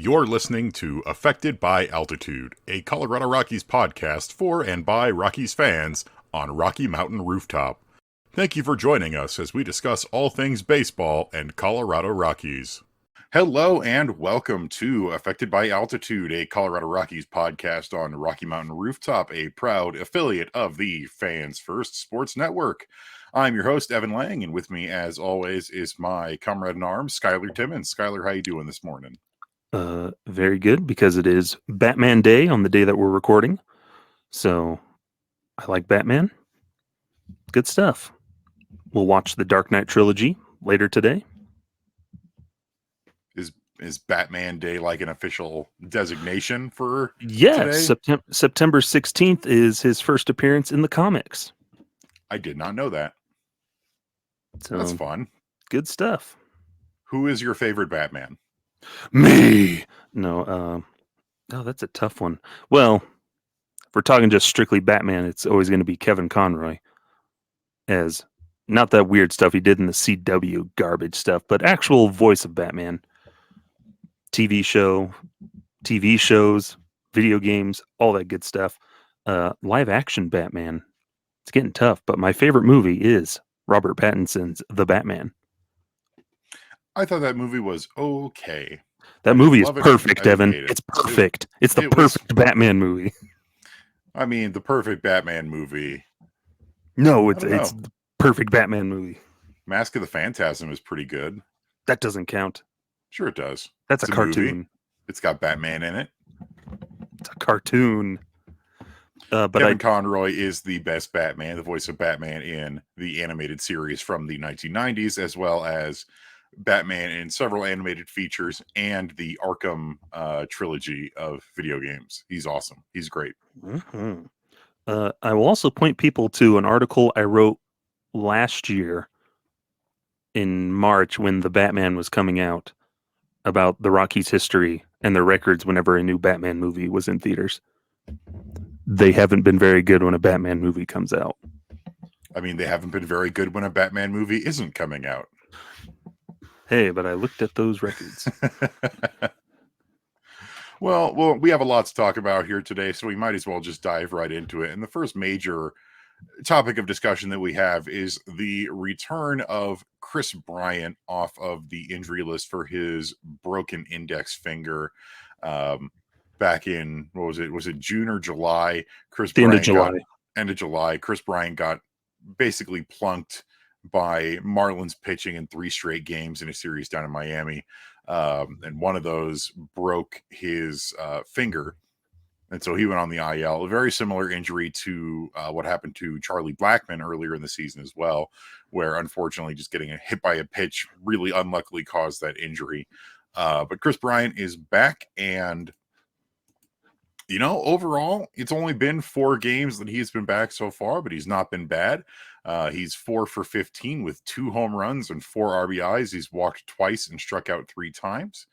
You're listening to Affected by Altitude, a Colorado Rockies podcast for and by Rockies fans on Rocky Mountain Rooftop. Thank you for joining us as we discuss all things baseball and Colorado Rockies. Hello and welcome to Affected by Altitude, a Colorado Rockies podcast on Rocky Mountain Rooftop, a proud affiliate of the Fans First Sports Network. I'm your host, Evan Lang, and with me, as always, is my comrade in arms, Skylar Timmons. Skylar, how you doing this morning? Very good, because it is Batman Day on the day that we're recording. So I like Batman. Good stuff. We'll watch the Dark Knight trilogy later today. Is Batman Day like an official designation for yes, today? September 16th is his first appearance in the comics. I did not know that. So that's fun. Good stuff. Who is your favorite Batman? Me. No, that's a tough one. Well, if we're talking just strictly Batman, it's always going to be Kevin Conroy, as not that weird stuff he did in the CW garbage stuff, but actual voice of Batman. TV shows, video games, all that good stuff. Live action Batman. It's getting tough, but my favorite movie is Robert Pattinson's The Batman. I thought that movie was okay. That movie is perfect, Evan. It's perfect. It's the perfect Batman movie. I mean, the perfect Batman movie. No, it's the perfect Batman movie. Mask of the Phantasm is pretty good. That doesn't count. Sure it does. That's a cartoon. Movie. It's got Batman in it. It's a cartoon. But Kevin Conroy is the best Batman, the voice of Batman in the animated series from the 1990s, as well as Batman in several animated features and the Arkham trilogy of video games. He's awesome. He's great. Mm-hmm. I will also point people to an article I wrote last year in March when the Batman was coming out about the Rockies' history and their records whenever a new Batman movie was in theaters. They haven't been very good when a Batman movie comes out. I mean, they haven't been very good when a Batman movie isn't coming out. Hey, but I looked at those records. Well, we have a lot to talk about here today, so we might as well just dive right into it. And the first major topic of discussion that we have is the return of Kris Bryant off of the injury list for his broken index finger. Back in, what was it? Was it June or July? End of July. Kris Bryant got basically plunked by Marlins pitching in 3 straight games in a series down in Miami. And one of those broke his finger. And so he went on the IL. A very similar injury to what happened to Charlie Blackmon earlier in the season as well, where unfortunately just getting hit by a pitch really unluckily caused that injury. But Kris Bryant is back, and overall, it's only been 4 games that he's been back so far, but he's not been bad. He's 4 for 15 with 2 home runs and 4 RBIs. He's walked twice and struck out 3 times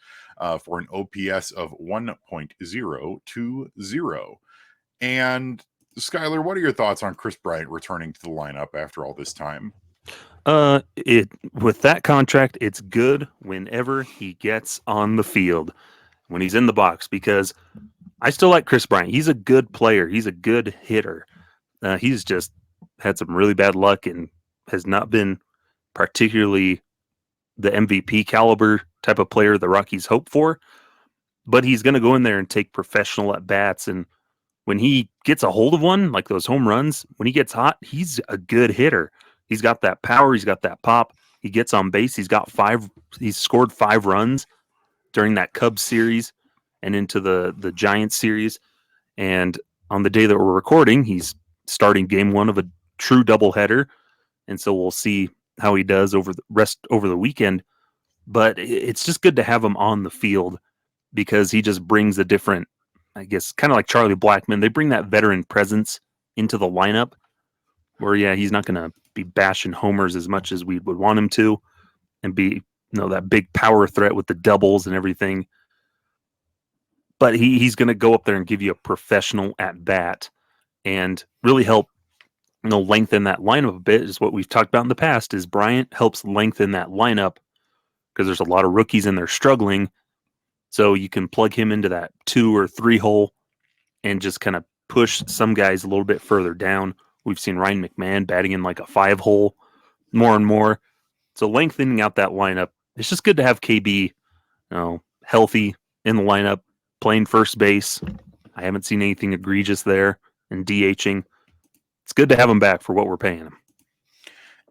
for an OPS of 1.020. And Skylar, what are your thoughts on Kris Bryant returning to the lineup after all this time? With that contract, it's good whenever he gets on the field, when he's in the box, because I still like Kris Bryant. He's a good player. He's a good hitter. He's just had some really bad luck and has not been particularly the MVP caliber type of player the Rockies hope for. But he's going to go in there and take professional at-bats. And when he gets a hold of one, like those home runs, when he gets hot, he's a good hitter. He's got that power. He's got that pop. He gets on base. He's scored 5 runs during that Cubs series and into the Giants series. And on the day that we're recording, he's starting game 1 of a true doubleheader. And so we'll see how he does over the weekend. But it's just good to have him on the field, because he just brings a different, I guess, kind of like Charlie Blackmon. They bring that veteran presence into the lineup where, he's not going to be bashing homers as much as we would want him to and be, that big power threat with the doubles and everything. But he's going to go up there and give you a professional at bat and really help, lengthen that lineup a bit. Is what we've talked about in the past. Is Bryant helps lengthen that lineup, because there's a lot of rookies and they're struggling. So you can plug him into that 2 or 3 hole and just kind of push some guys a little bit further down. We've seen Ryan McMahon batting in like a 5 hole more and more. So lengthening out that lineup, it's just good to have KB, healthy in the lineup, playing first base. I haven't seen anything egregious there, and DHing. It's good to have him back for what we're paying him.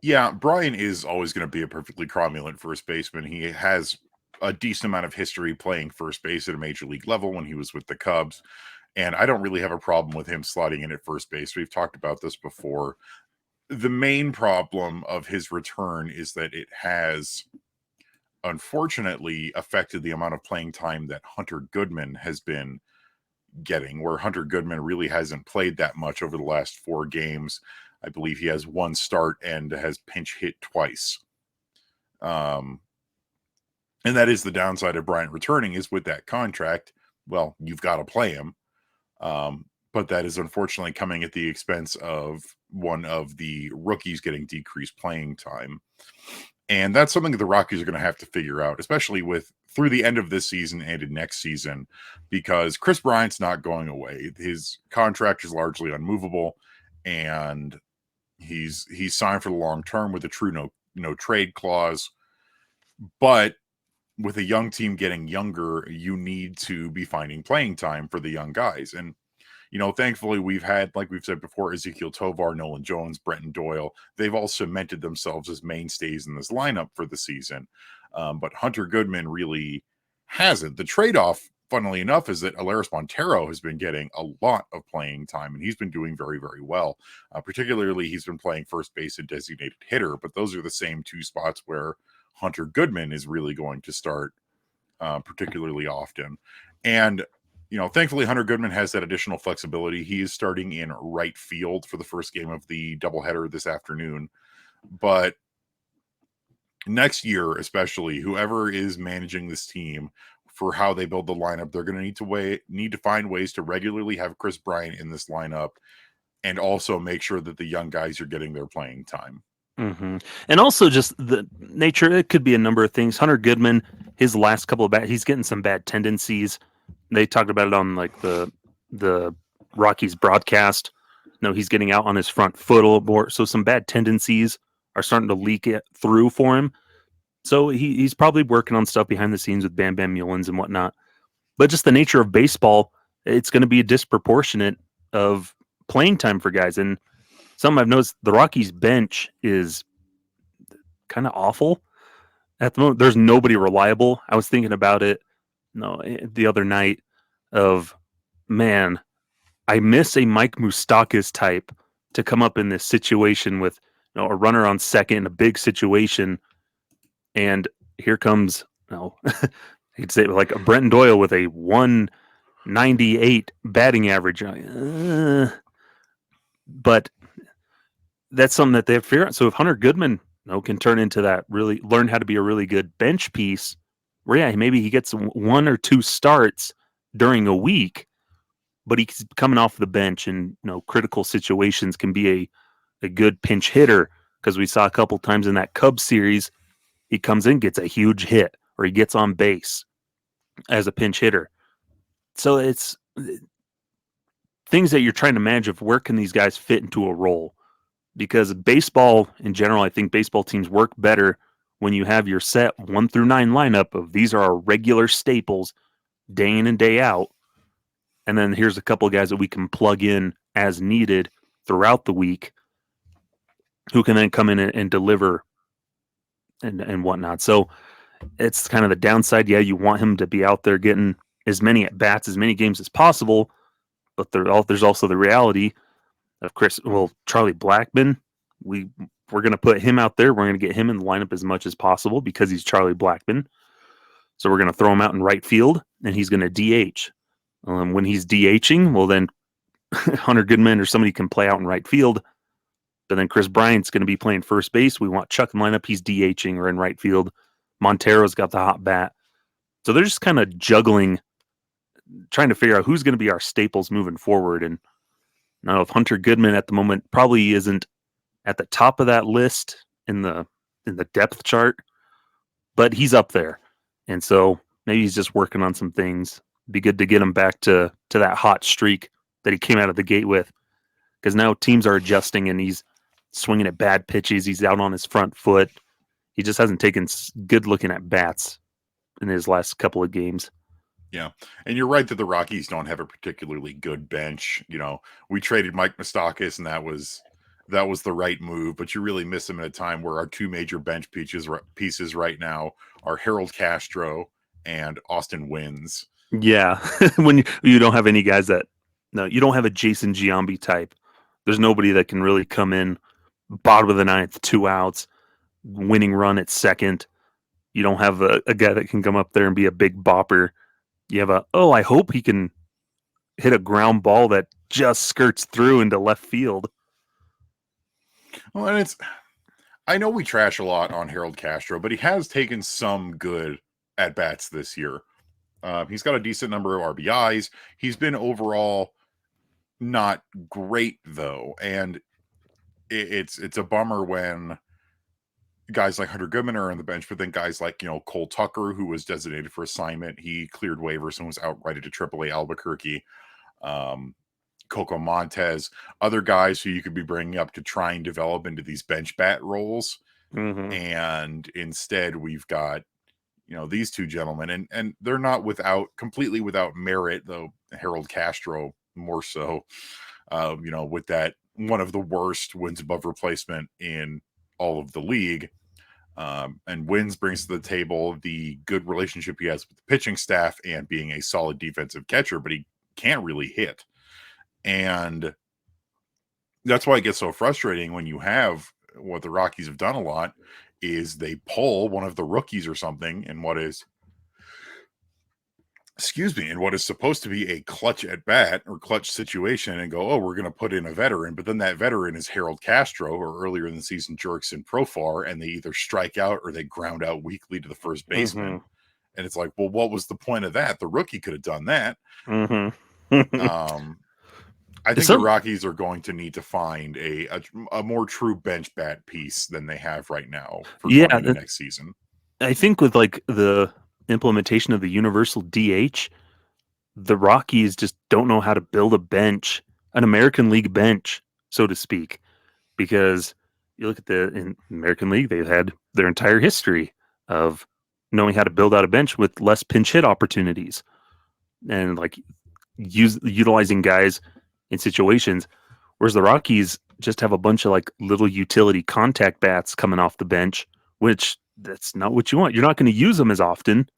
Yeah, Brian is always going to be a perfectly cromulent first baseman. He has a decent amount of history playing first base at a major league level when he was with the Cubs. And I don't really have a problem with him slotting in at first base. We've talked about this before. The main problem of his return is that it has unfortunately affected the amount of playing time that Hunter Goodman has been getting, where Hunter Goodman really hasn't played that much over the last 4 games. I believe he has 1 start and has pinch hit twice. And that is the downside of Bryant returning, is with that contract, well, you've got to play him. But that is unfortunately coming at the expense of one of the rookies getting decreased playing time. And that's something that the Rockies are going to have to figure out, especially with through the end of this season and in next season, because Chris Bryant's not going away. His contract is largely unmovable, and he's signed for the long term with a true no trade clause. But with a young team getting younger, you need to be finding playing time for the young guys. And thankfully we've had, like we've said before, Ezekiel Tovar, Nolan Jones, Brenton Doyle. They've all cemented themselves as mainstays in this lineup for the season. But Hunter Goodman really hasn't. The trade-off, funnily enough, is that Alaris Montero has been getting a lot of playing time, and he's been doing very, very well. Particularly, he's been playing first base and designated hitter, but those are the same 2 spots where Hunter Goodman is really going to start particularly often. And thankfully, Hunter Goodman has that additional flexibility. He is starting in right field for the first game of the doubleheader this afternoon. But next year, especially, whoever is managing this team, for how they build the lineup, they're going to need to find ways to regularly have Chris Bryant in this lineup, and also make sure that the young guys are getting their playing time. Mm-hmm. And also just the nature, it could be a number of things. Hunter Goodman, his last couple of he's getting some bad tendencies. They talked about it on like the Rockies broadcast. He's getting out on his front foot a little more. So some bad tendencies are starting to leak it through for him. So he's probably working on stuff behind the scenes with Bam Bam Mullins and whatnot. But just the nature of baseball, it's going to be a disproportionate of playing time for guys. And something I've noticed, the Rockies bench is kind of awful at the moment. There's nobody reliable. I was thinking about it the other night of, man, I miss a Mike Moustakas type to come up in this situation with a runner on second in a big situation. And here comes, I'd say like a Brenton Doyle with a 198 batting average. But that's something that they have to figure out. So if Hunter Goodman can turn into that, really learn how to be a really good bench piece, where maybe he gets 1 or 2 starts during a week, but he's coming off the bench and critical situations can be a good pinch hitter, because we saw a couple times in that Cubs series, he comes in, gets a huge hit, or he gets on base as a pinch hitter. So it's things that you're trying to manage of where can these guys fit into a role. Because baseball in general, I think baseball teams work better when you have your set 1 through 9 lineup of these are our regular staples day in and day out. And then here's a couple of guys that we can plug in as needed throughout the week who can then come in and deliver and whatnot. So it's kind of the downside. Yeah, you want him to be out there getting as many at bats, as many games as possible. But there's also the reality of Charlie Blackmon. We're going to put him out there. We're going to get him in the lineup as much as possible because he's Charlie Blackmon. So we're going to throw him out in right field, and he's going to DH. When he's DHing, well, then Hunter Goodman or somebody can play out in right field. But then Chris Bryant's going to be playing first base. We want Chuck in lineup. He's DHing or in right field. Montero's got the hot bat. So they're just kind of juggling, trying to figure out who's going to be our staples moving forward. And now, if Hunter Goodman at the moment probably isn't at the top of that list in the depth chart, but he's up there. And so Maybe he's just working on some things. Be good to get him back to that hot streak that he came out of the gate with, because now teams are adjusting and he's swinging at bad pitches. He's out on his front foot. He just hasn't taken good looking at bats in his last couple of games. Yeah, and you're right that the Rockies don't have a particularly good bench. We traded Mike Moustakas, and that was the right move. But you really miss him at a time where our two major bench pieces right now are Harold Castro and Austin Wynns. Yeah, when you don't have any guys you don't have a Jason Giambi type. There's nobody that can really come in bottom of the ninth, 2 outs, winning run at second. You don't have a guy that can come up there and be a big bopper. You have I hope he can hit a ground ball that just skirts through into left field. Well, and I know we trash a lot on Harold Castro, but he has taken some good at bats this year. He's got a decent number of RBIs. He's been overall not great though, and it's a bummer when guys like Hunter Goodman are on the bench, but then guys like Cole Tucker, who was designated for assignment, he cleared waivers and was outrighted to AAA Albuquerque. Coco Montez, other guys who you could be bringing up to try and develop into these bench bat roles, and instead we've got these two gentlemen, and they're not completely without merit, though Harold Castro more so, with that one of the worst wins above replacement in all of the league. And Wins brings to the table the good relationship he has with the pitching staff and being a solid defensive catcher, but he can't really hit. And that's why it gets so frustrating when you have what the Rockies have done a lot is they pull one of the rookies or something in what is supposed to be a clutch at bat or clutch situation and go, we're going to put in a veteran. But then that veteran is Harold Castro, or earlier in the season, Jurickson Profar, and they either strike out or they ground out weakly to the first baseman. And it's like, well, what was the point of that? The rookie could have done that. I think the Rockies are going to need to find a more true bench bat piece than they have right now for going into next season. I think with like the implementation of the universal DH, the Rockies just don't know how to build a bench, an American League bench, so to speak, because you look at in American League, they've had their entire history of knowing how to build out a bench with less pinch hit opportunities and like utilizing guys in situations, whereas the Rockies just have a bunch of like little utility contact bats coming off the bench, which that's not what you want. You're not going to use them as often.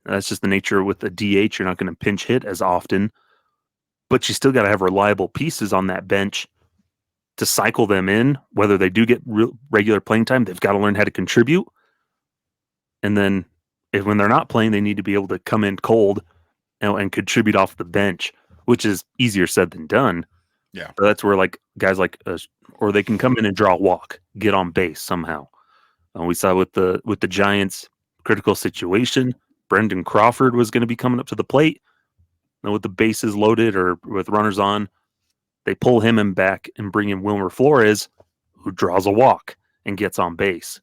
That's just the nature with the DH. You're not going to pinch hit as often, but you still got to have reliable pieces on that bench to cycle them in. Whether they do get regular playing time, they've got to learn how to contribute. And then when they're not playing, they need to be able to come in cold and contribute off the bench, which is easier said than done. Yeah. But that's where like guys like us, or they can come in and draw a walk, get on base somehow. We saw with the Giants critical situation, Brendan Crawford was going to be coming up to the plate. And with the bases loaded or with runners on, they pull him in back and bring in Wilmer Flores, who draws a walk and gets on base.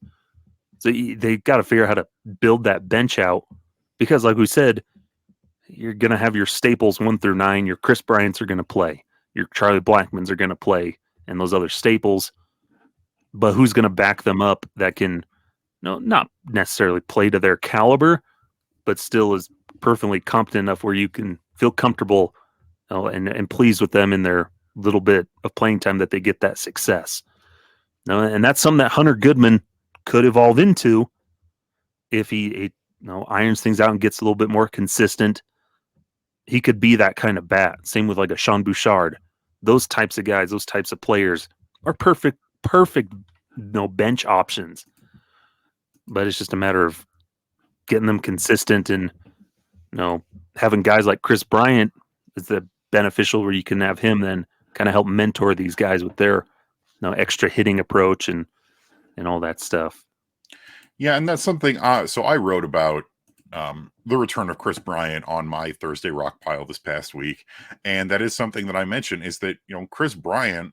So they got to figure out how to build that bench out because, like we said, you're going to have your staples 1 through 9. Your Chris Bryants are going to play. Your Charlie Blackmons are going to play, and those other staples. But who's going to back them up that can, not necessarily play to their caliber, but still is perfectly competent enough where you can feel comfortable and pleased with them in their little bit of playing time that they get that success. And that's something that Hunter Goodman could evolve into if he irons things out and gets a little bit more consistent. He could be that kind of bat. Same with like a Sean Bouchard. Those types of guys, those types of players are perfect bench options. But it's just a matter of getting them consistent and having guys like Chris Bryant is the beneficial where you can have him then kind of help mentor these guys with their extra hitting approach and all that stuff. Yeah, and that's something. So I wrote about the return of Chris Bryant on my Thursday Rock Pile this past week, and that is something that I mentioned is that Chris Bryant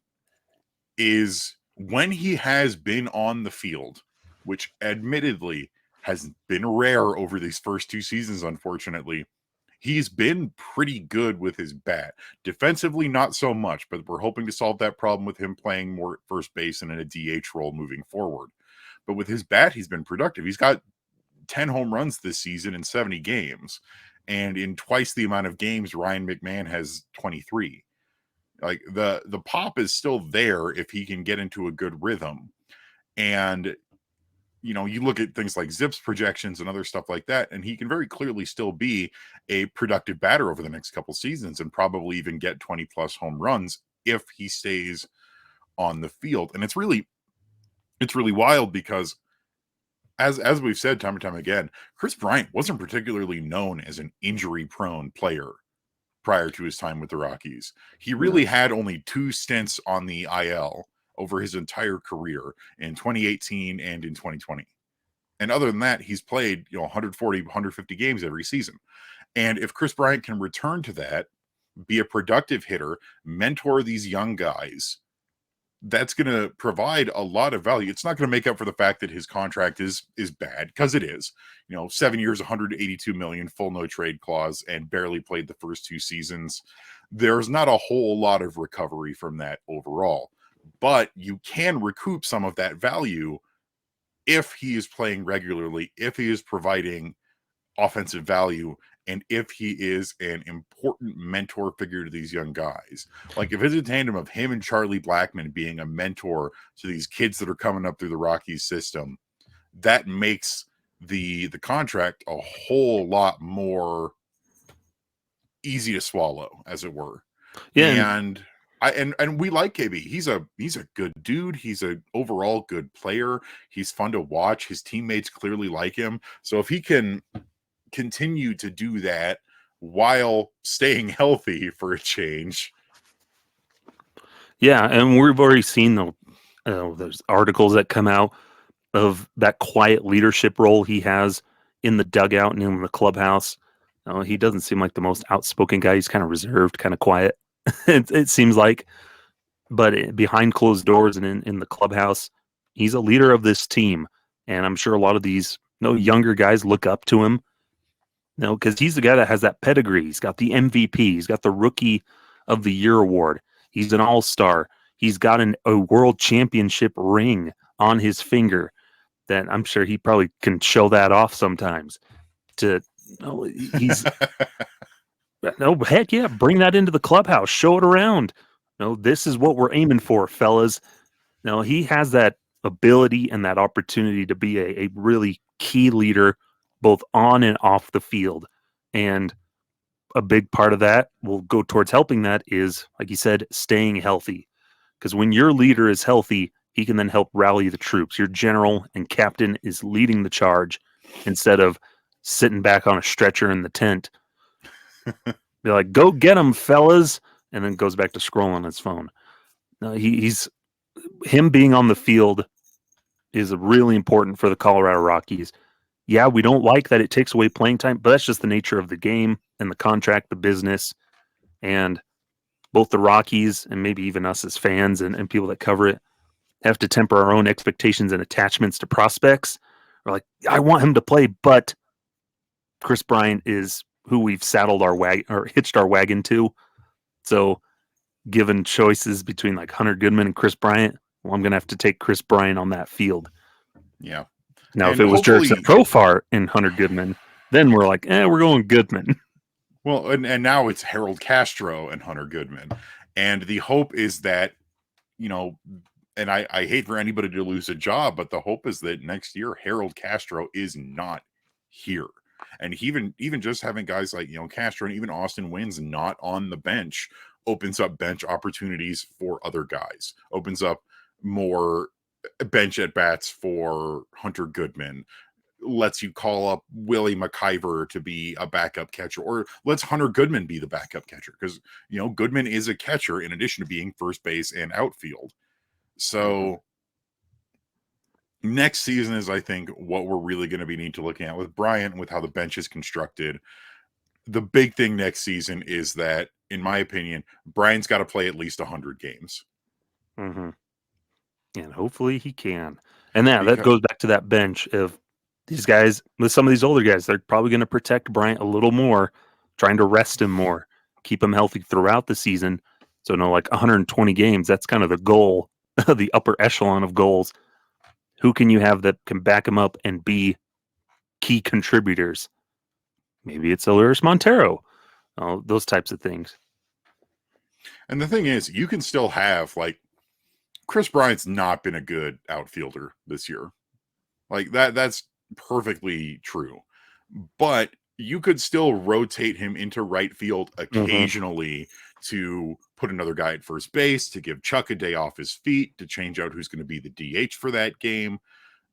is, when he has been on the field, which admittedly has been rare over these first 2 seasons, unfortunately. He's been pretty good with his bat. Defensively, not so much, but we're hoping to solve that problem with him playing more at first base and in a DH role moving forward. But with his bat, he's been productive. He's got 10 home runs this season in 70 games. And in twice the amount of games, Ryan McMahon has 23. Like the pop is still there if he can get into a good rhythm. And you look at things like Zips projections and other stuff like that, and he can very clearly still be a productive batter over the next couple seasons and probably even get 20 plus home runs if he stays on the field. And it's really wild because as we've said time and time again, Chris Bryant wasn't particularly known as an injury prone player prior to his time with the Rockies. He really had only 2 stints on the IL over his entire career in 2018 and in 2020. And other than that, he's played 140, 150 games every season. And if Chris Bryant can return to that, be a productive hitter, mentor these young guys, that's going to provide a lot of value. It's not going to make up for the fact that his contract is bad, because it is. 7 years, 182 million, full no trade clause, and barely played the first 2 seasons. There's not a whole lot of recovery from that overall, but you can recoup some of that value if he is playing regularly, if he is providing offensive value, and if he is an important mentor figure to these young guys. Like if it's a tandem of him and Charlie Blackmon being a mentor to these kids that are coming up through the Rockies system, that makes the contract a whole lot more easy to swallow, as it were. Yeah, And we like KB. He's a good dude. He's an overall good player. He's fun to watch. His teammates clearly like him. So if he can continue to do that while staying healthy for a change. yeah, and we've already seen there's articles that come out of that quiet leadership role he has in the dugout and in the clubhouse. He doesn't seem like the most outspoken guy. He's kind of reserved, kind of quiet. It seems like, but behind closed doors and in the clubhouse, he's a leader of this team. And I'm sure a lot of these younger guys look up to him. Because he's the guy that has that pedigree. He's got the MVP. He's got the Rookie of the Year award. He's an all-star. He's got a world championship ring on his finger that I'm sure he probably can show that off sometimes. He's no, heck yeah, bring that into the clubhouse, show it around. This is what we're aiming for, fellas. He has that ability and that opportunity to be a really key leader both on and off the field. And a big part of that will go towards helping that is, like you said, staying healthy. Because when your leader is healthy, he can then help rally the troops. Your general and captain is leading the charge instead of sitting back on a stretcher in the tent. Be like, go get him, fellas. And then goes back to scrolling on his phone. Him being on the field is really important for the Colorado Rockies. Yeah, we don't like that it takes away playing time, but that's just the nature of the game and the contract, the business. And both the Rockies and maybe even us as fans and people that cover it have to temper our own expectations and attachments to prospects. We're like, I want him to play, but Chris Bryant is who we've saddled our wagon or hitched our wagon to. So given choices between like Hunter Goodman and Chris Bryant, well, I'm going to have to take Chris Bryant on that field. Yeah. Now, if it was Jurickson Profar and Hunter Goodman, then we're like, we're going Goodman. Well, and now it's Harold Castro and Hunter Goodman. And the hope is that, and I hate for anybody to lose a job, but the hope is that next year Harold Castro is not here. And even just having guys like, Castro and even Austin Wynn's not on the bench opens up bench opportunities for other guys, opens up more bench at bats for Hunter Goodman, lets you call up Willie McIver to be a backup catcher, or lets Hunter Goodman be the backup catcher, because Goodman is a catcher in addition to being first base and outfield. So next season is, I think, what we're really going to be need to looking at with Bryant, with how the bench is constructed. The big thing next season is that, in my opinion, Bryant's got to play at least 100 games. Mm-hmm. And hopefully he can. And that goes back to that bench of these guys, with some of these older guys, they're probably going to protect Bryant a little more, trying to rest him more, keep him healthy throughout the season. So, no, like 120 games, that's kind of the goal, the upper echelon of goals. Who can you have that can back him up and be key contributors? Maybe it's Elias Montero, those types of things. And the thing is, you can still have, like, Chris Bryant's not been a good outfielder this year. Like, that's perfectly true. But you could still rotate him into right field occasionally to put another guy at first base, to give Chuck a day off his feet, to change out who's going to be the DH for that game.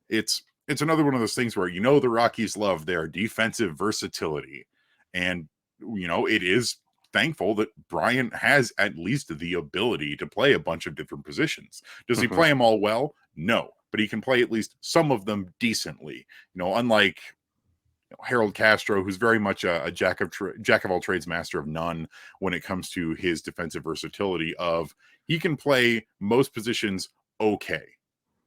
It's another one of those things where, the Rockies love their defensive versatility. And, it is thankful that Bryant has at least the ability to play a bunch of different positions. Does he play them all well? No, but he can play at least some of them decently. Unlike Harold Castro, who's very much a jack of all trades, master of none when it comes to his defensive versatility. He can play most positions okay,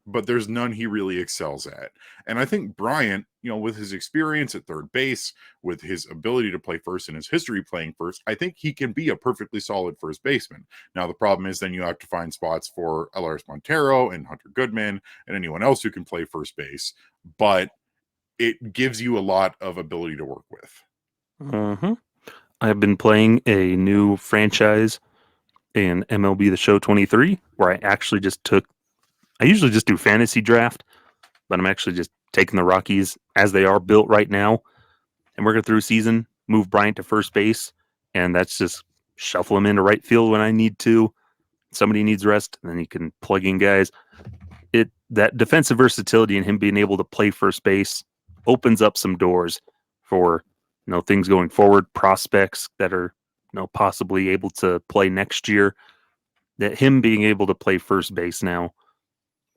but there's none he really excels at. And I think Bryant, with his experience at third base, with his ability to play first and his history playing first, I think he can be a perfectly solid first baseman. Now, the problem is then you have to find spots for Elias Montero and Hunter Goodman and anyone else who can play first base. But it gives you a lot of ability to work with. I've been playing a new franchise in MLB The Show 23, where I usually just do fantasy draft, but I'm actually just taking the Rockies as they are built right now and working through season, move Bryant to first base, and that's just shuffle him into right field when I need to. Somebody needs rest, and then you can plug in guys. That defensive versatility and him being able to play first base opens up some doors for things going forward, prospects that are possibly able to play next year. That him being able to play first base now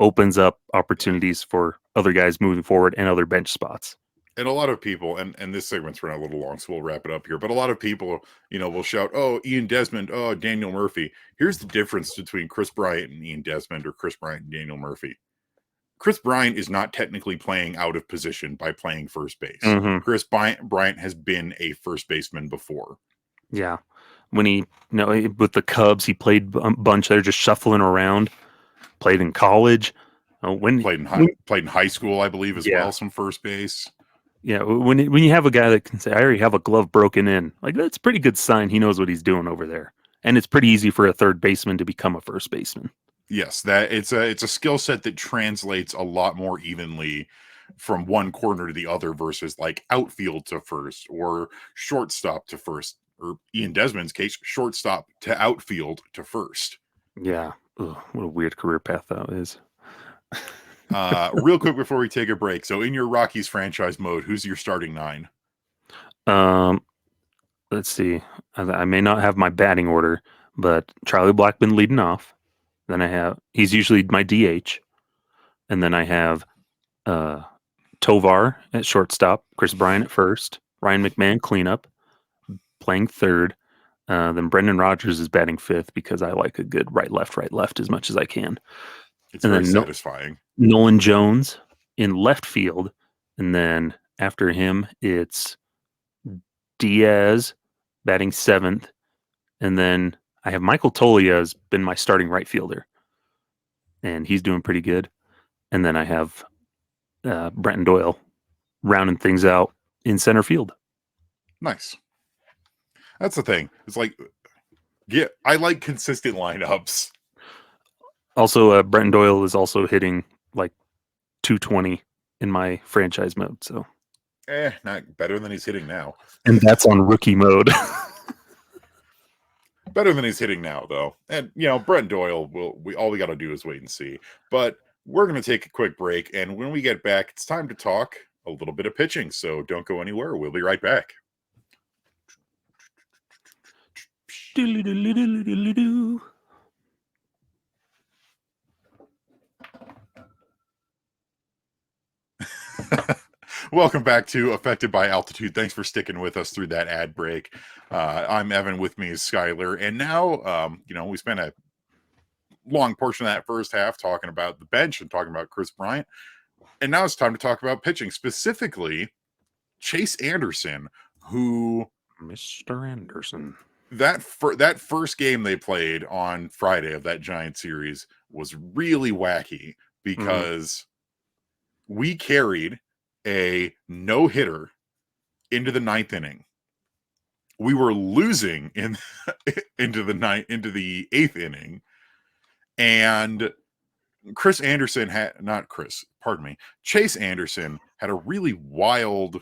opens up opportunities for other guys moving forward and other bench spots. And a lot of people, and this segment's running a little long, so we'll wrap it up here. But a lot of people, will shout, "Oh, Ian Desmond, oh, Daniel Murphy." Here's the difference between Chris Bryant and Ian Desmond, or Chris Bryant and Daniel Murphy. Chris Bryant is not technically playing out of position by playing first base. Chris Bryant has been a first baseman before. Yeah. When he, with the Cubs, he played a bunch. They're just shuffling around. Played in college. Played in high school, I believe, as well, some first base. Yeah, when you have a guy that can say, "I already have a glove broken in," like that's a pretty good sign he knows what he's doing over there. And it's pretty easy for a third baseman to become a first baseman. Yes, that it's a skill set that translates a lot more evenly from one corner to the other versus like outfield to first or shortstop to first, or Ian Desmond's case, shortstop to outfield to first. Yeah. Ugh, what a weird career path that is. Real quick before we take a break. So in your Rockies franchise mode, who's your starting nine? Let's see. I may not have my batting order, but Charlie Blackmon leading off. Then he's usually my DH. And then I have Tovar at shortstop, Chris Bryant at first, Ryan McMahon cleanup, playing third. Then Brendan Rodgers is batting fifth because I like a good right left as much as I can. It's very satisfying. Nolan Jones in left field. And then after him, it's Diaz batting seventh. And then I have Michael Toglia has been my starting right fielder. And he's doing pretty good. And then I have Brenton Doyle rounding things out in center field. Nice. That's the thing. It's like, I like consistent lineups. Also, Brenton Doyle is also hitting like 220 in my franchise mode. So, not better than he's hitting now. And that's on rookie mode. Better than he's hitting now, though. And, Brenton Doyle, all we got to do is wait and see. But we're going to take a quick break. And when we get back, it's time to talk a little bit of pitching. So don't go anywhere. We'll be right back. Welcome back to Affected by Altitude. Thanks for sticking with us through that ad break. I'm Evan. With me is Skyler. And now, we spent a long portion of that first half talking about the bench and talking about Chris Bryant. And now it's time to talk about pitching, specifically Chase Anderson, who Mr. Anderson. that first game they played on Friday of that Giant series was really wacky because we carried a no-hitter into the ninth inning. We were losing into the eighth inning, and Chase Anderson had a really wild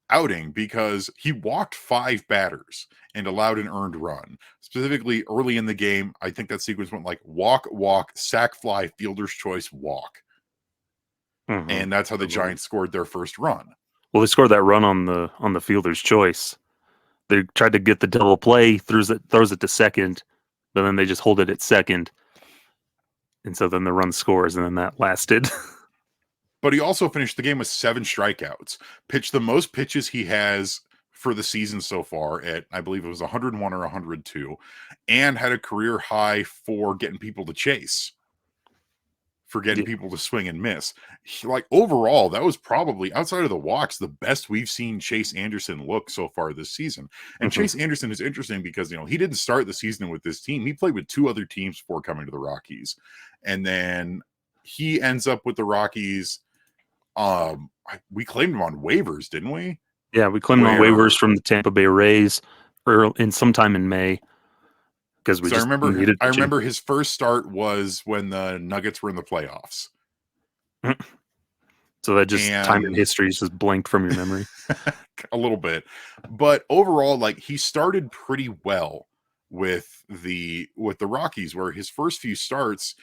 outing because he walked 5 batters and allowed an earned run. Specifically early in the game, I think that sequence went like walk, sack fly, fielder's choice, walk. And that's how the Giants scored their first run. Well, they scored that run on the fielder's choice. They tried to get the double play, throws it to second, but then they just hold it at second. And so then the run scores, and then that lasted. But he also finished the game with 7 strikeouts, pitched the most pitches he has for the season so far at, I believe it was 101 or 102, and had a career high for getting people to chase, for getting people to swing and miss. Overall, that was probably, outside of the walks, the best we've seen Chase Anderson look so far this season. And Chase Anderson is interesting because, he didn't start the season with this team. He played with 2 other teams before coming to the Rockies. And then he ends up with the Rockies. We claimed him on waivers, didn't we? Yeah, we claimed him on waivers from the Tampa Bay Rays sometime in May. Because I remember his first start was when the Nuggets were in the playoffs. So that time in history is just blanked from your memory. A little bit. But overall, he started pretty well with the Rockies, where his first few starts,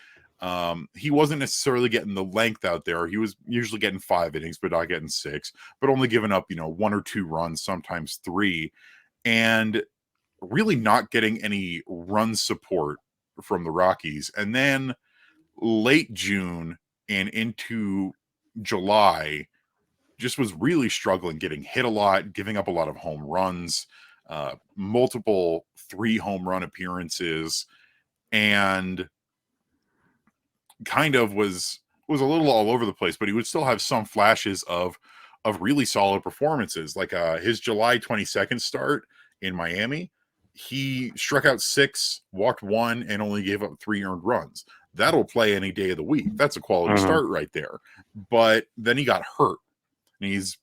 he wasn't necessarily getting the length out there. He was usually getting 5 innings, but not getting 6, but only giving up, 1 or 2 runs, sometimes 3, and really not getting any run support from the Rockies. And then late June and into July, just was really struggling, getting hit a lot, giving up a lot of home runs, multiple 3 home run appearances, and kind of was a little all over the place, but he would still have some flashes of really solid performances. Like his July 22nd start in Miami, he struck out 6, walked 1, and only gave up 3 earned runs. That'll play any day of the week. That's a quality start right there. But then he got hurt, and he's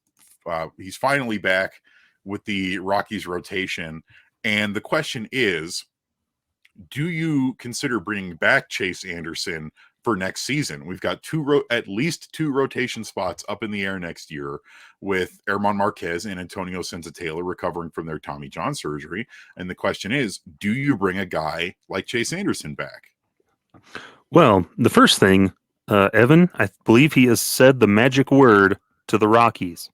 finally back with the Rockies rotation. And the question is, do you consider bringing back Chase Anderson for next season? We've got at least 2 rotation spots up in the air next year, with Herman Marquez and Antonio Senzatela recovering from their Tommy John surgery. And the question is, do you bring a guy like Chase Anderson back? Well, the first thing, Evan, I believe he has said the magic word to the Rockies.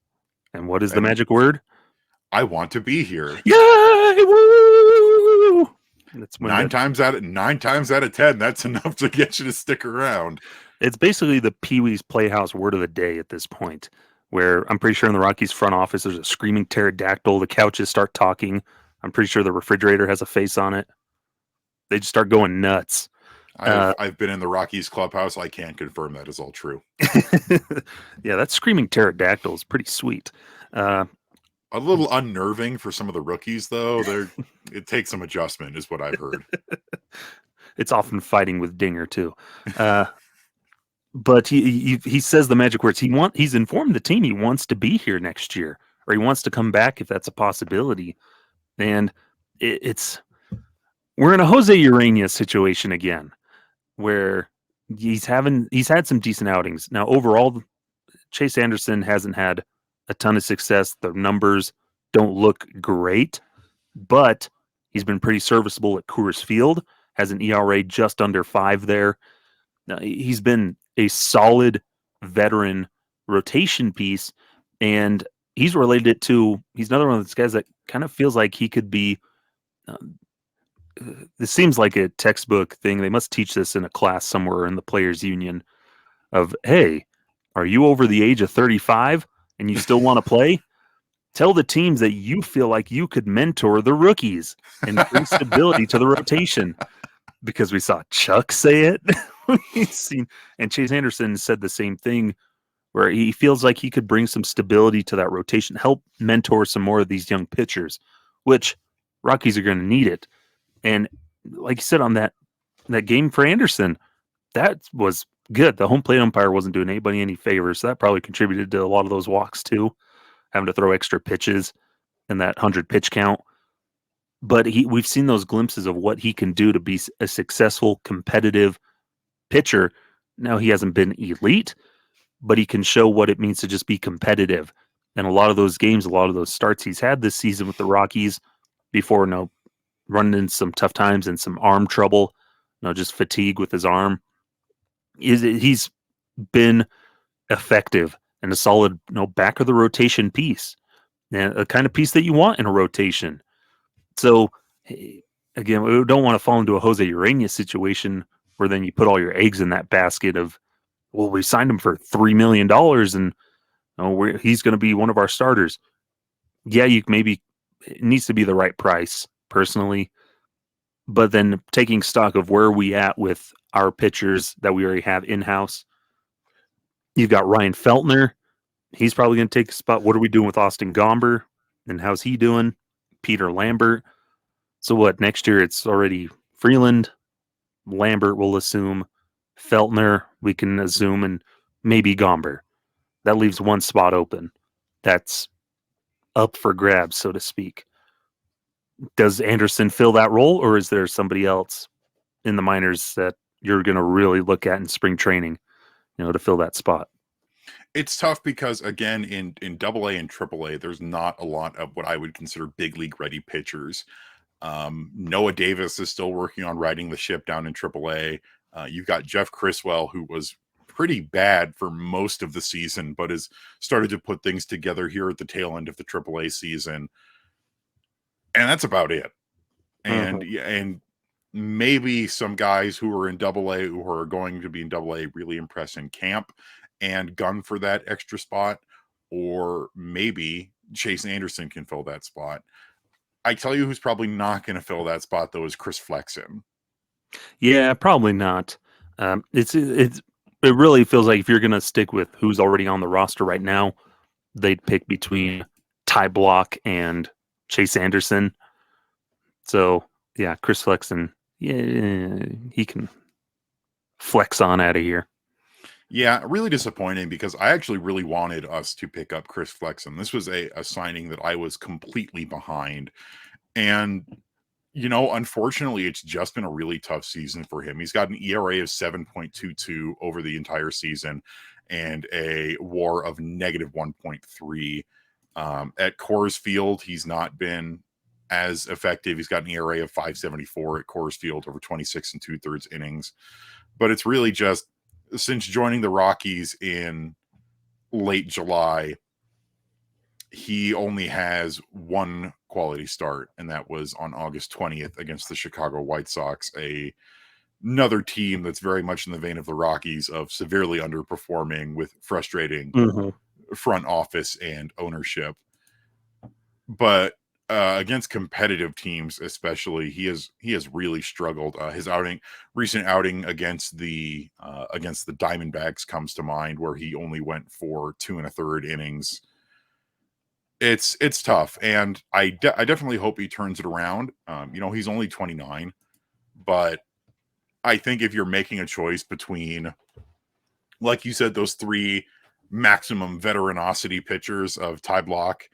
And what is the magic word? I want to be here. Yay! Woo! That's 9 times out of 10, that's enough to get you to stick around. It's basically the Pee-wee's Playhouse word of the day at this point, where I'm pretty sure in the Rockies front office there's a screaming pterodactyl. The couches start talking. I'm pretty sure the refrigerator has a face on it. They just start going nuts. I've been in the Rockies clubhouse. I can confirm that is all true. Yeah, that screaming pterodactyl is pretty sweet. A little unnerving for some of the rookies, though. It takes some adjustment, is what I've heard. It's often fighting with Dinger too. But he says the magic words. He's informed the team he wants to be here next year, or he wants to come back if that's a possibility. And we're in a Jose Urania situation again, where he's had some decent outings. Now, overall, Chase Anderson hasn't had a ton of success. The numbers don't look great, but he's been pretty serviceable at Coors Field, has an ERA just under 5 there. He's been a solid veteran rotation piece, and he's another one of those guys that kind of feels like he could be this seems like a textbook thing. They must teach this in a class somewhere in the players union of, hey, are you over the age of 35 and you still want to play? Tell the teams that you feel like you could mentor the rookies and bring stability to the rotation. Because we saw Chuck say it. And Chase Anderson said the same thing where he feels like he could bring some stability to that rotation, help mentor some more of these young pitchers, which Rockies are going to need it. And like you said on that game for Anderson, that was good. The home plate umpire wasn't doing anybody any favors, so that probably contributed to a lot of those walks too, having to throw extra pitches in that 100 pitch count. But we've seen those glimpses of what he can do to be a successful, competitive pitcher. Now, he hasn't been elite, but he can show what it means to just be competitive. And a lot of those games, a lot of those starts he's had this season with the Rockies before, running into some tough times and some arm trouble, just fatigue with his arm, he's been effective and a solid, back of the rotation piece, and a kind of piece that you want in a rotation. So, again, we don't want to fall into a Jose Urena situation where then you put all your eggs in that basket of, well, we signed him for $3 million and he's going to be one of our starters. Yeah, it needs to be the right price, personally. But then taking stock of where we at with our pitchers that we already have in-house, you've got Ryan Feltner. He's probably going to take a spot. What are we doing with Austin Gomber? And how's he doing? Peter Lambert. So what, next year it's already Freeland, Lambert we'll assume, Feltner we can assume, and maybe Gomber. That leaves one spot open. That's up for grabs, so to speak. Does Anderson fill that role, or is there somebody else in the minors that you're going to really look at in spring training, to fill that spot? It's tough because, again, in AA and AAA, there's not a lot of what I would consider big league ready pitchers. Noah Davis is still working on riding the ship down in AAA. You've got Jeff Criswell, who was pretty bad for most of the season, but has started to put things together here at the tail end of the AAA season. And that's about it. And maybe some guys who are in AA who are going to be in AA really impress in camp and gun for that extra spot, or maybe Chase Anderson can fill that spot. I tell you who's probably not going to fill that spot, though, is Chris Flexen. Yeah, probably not. It really feels like if you're going to stick with who's already on the roster right now, they'd pick between Ty Block and Chase Anderson. So, yeah, Chris Flexen, yeah, he can flex on out of here. Yeah, really disappointing because I actually really wanted us to pick up Chris Flexen. This was a signing that I was completely behind. And, unfortunately, it's just been a really tough season for him. He's got an ERA of 7.22 over the entire season and a WAR of negative 1.3. At Coors Field, he's not been as effective. He's got an ERA of 5.74 at Coors Field over 26 and 2/3 innings. But it's really just, since joining the Rockies in late July, he only has one quality start, and that was on August 20th against the Chicago White Sox, another team that's very much in the vein of the Rockies, of severely underperforming with frustrating front office and ownership. But against competitive teams, especially, he has really struggled. His recent outing against the Diamondbacks comes to mind, where he only went for 2 1/3 innings. It's tough, and I definitely hope he turns it around. He's only 29, but I think if you're making a choice between, like you said, those three maximum veteranosity pitchers of Ty Block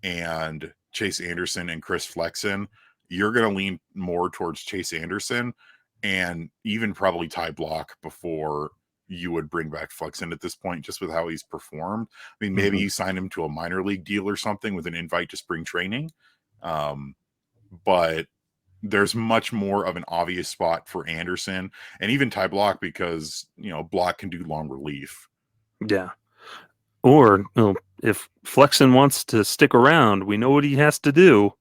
and Chase Anderson and Chris Flexen, you're going to lean more towards Chase Anderson and even probably Ty Block before you would bring back Flexen at this point, just with how he's performed. I mean, maybe you sign him to a minor league deal or something with an invite to spring training. But there's much more of an obvious spot for Anderson and even Ty Block because, Block can do long relief. Yeah. Or if Flexen wants to stick around, we know what he has to do.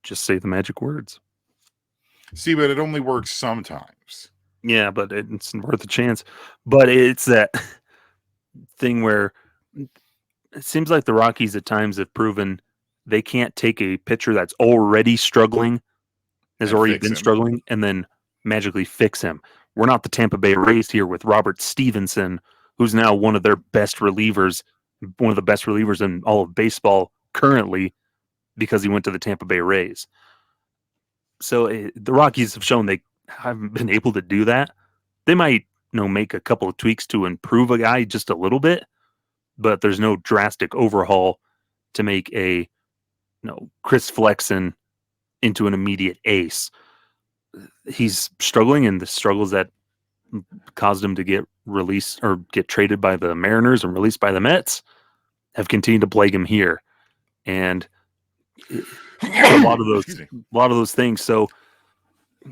Just say the magic words. See, but it only works sometimes. Yeah, but it's worth a chance. But it's that thing where it seems like the Rockies at times have proven they can't take a pitcher that's already struggling, has already been struggling, and then magically fix him. We're not the Tampa Bay Rays here with Robert Stevenson, who's now one of their best relievers, one of the best relievers in all of baseball currently, because he went to the Tampa Bay Rays. So the Rockies have shown they haven't been able to do that. They might, make a couple of tweaks to improve a guy just a little bit, but there's no drastic overhaul to make a Chris Flexen into an immediate ace. He's struggling, and the struggles that caused him to get released or get traded by the Mariners and released by the Mets have continued to plague him here. And a lot of those things. So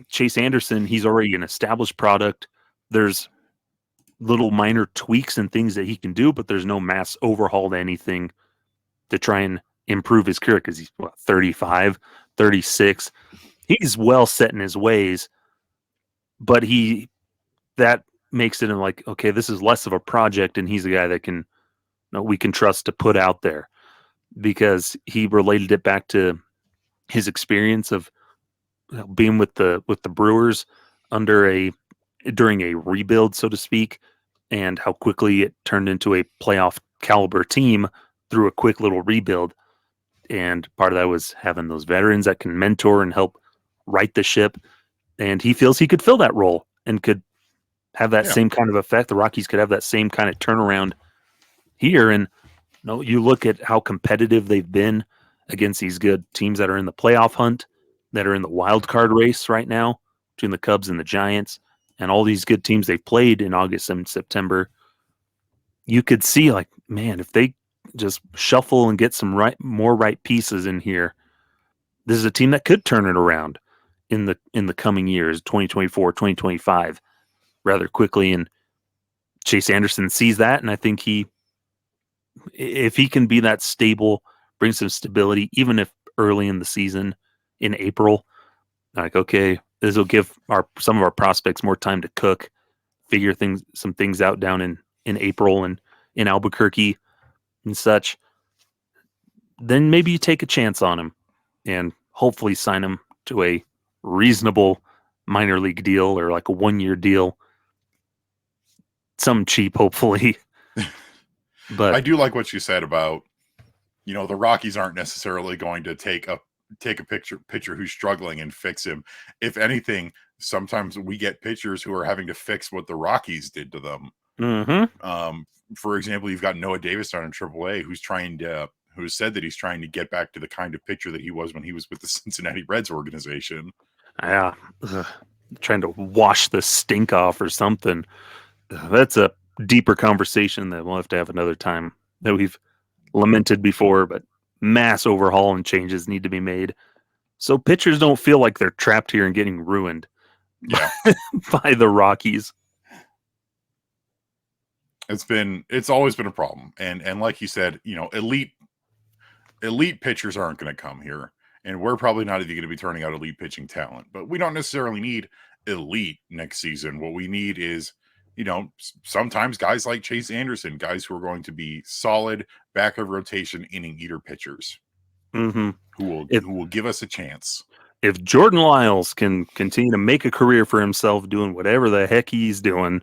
Chase Anderson, he's already an established product. There's little minor tweaks and things that he can do, but there's no mass overhaul to anything to try and improve his career, because he's 35, 36. He's well set in his ways, but that makes it like, okay, this is less of a project, and he's a guy that we can trust to put out there, because he related it back to his experience of being with the Brewers during a rebuild, so to speak, and how quickly it turned into a playoff caliber team through a quick little rebuild. And part of that was having those veterans that can mentor and help right the ship. And he feels he could fill that role and could have that same kind of effect. The Rockies could have that same kind of turnaround here. And you look at how competitive they've been against these good teams that are in the playoff hunt, that are in the wild card race right now between the Cubs and the Giants, and all these good teams they've played in August and September. You could see, like, man, if they just shuffle and get some more right pieces in here, this is a team that could turn it around in the coming years, 2024, 2025, rather quickly. And Chase Anderson sees that, and I think if he can be that stable, bring some stability, even if early in the season in April, like, okay, this will give some of our prospects more time to cook, figure some things out down in April and in Albuquerque and such. Then maybe you take a chance on him and hopefully sign him to a reasonable minor league deal, or like a 1-year deal, some cheap, hopefully. But I do like what you said about, the Rockies aren't necessarily going to take a pitcher who's struggling and fix him. If anything, sometimes we get pitchers who are having to fix what the Rockies did to them. Mm-hmm. For example, you've got Noah Davis down in AAA, who said that he's trying to get back to the kind of pitcher that he was when he was with the Cincinnati Reds organization. Yeah, trying to wash the stink off or something. That's a deeper conversation that we'll have to have another time, that we've lamented before, but mass overhaul and changes need to be made so pitchers don't feel like they're trapped here and getting ruined by the Rockies. It's always been a problem. And like you said, elite pitchers aren't going to come here. And we're probably not even going to be turning out elite pitching talent, but we don't necessarily need elite next season. What we need is, sometimes guys like Chase Anderson, guys who are going to be solid back of rotation inning eater pitchers, mm-hmm. who will give us a chance. If Jordan Lyles can continue to make a career for himself doing whatever the heck he's doing,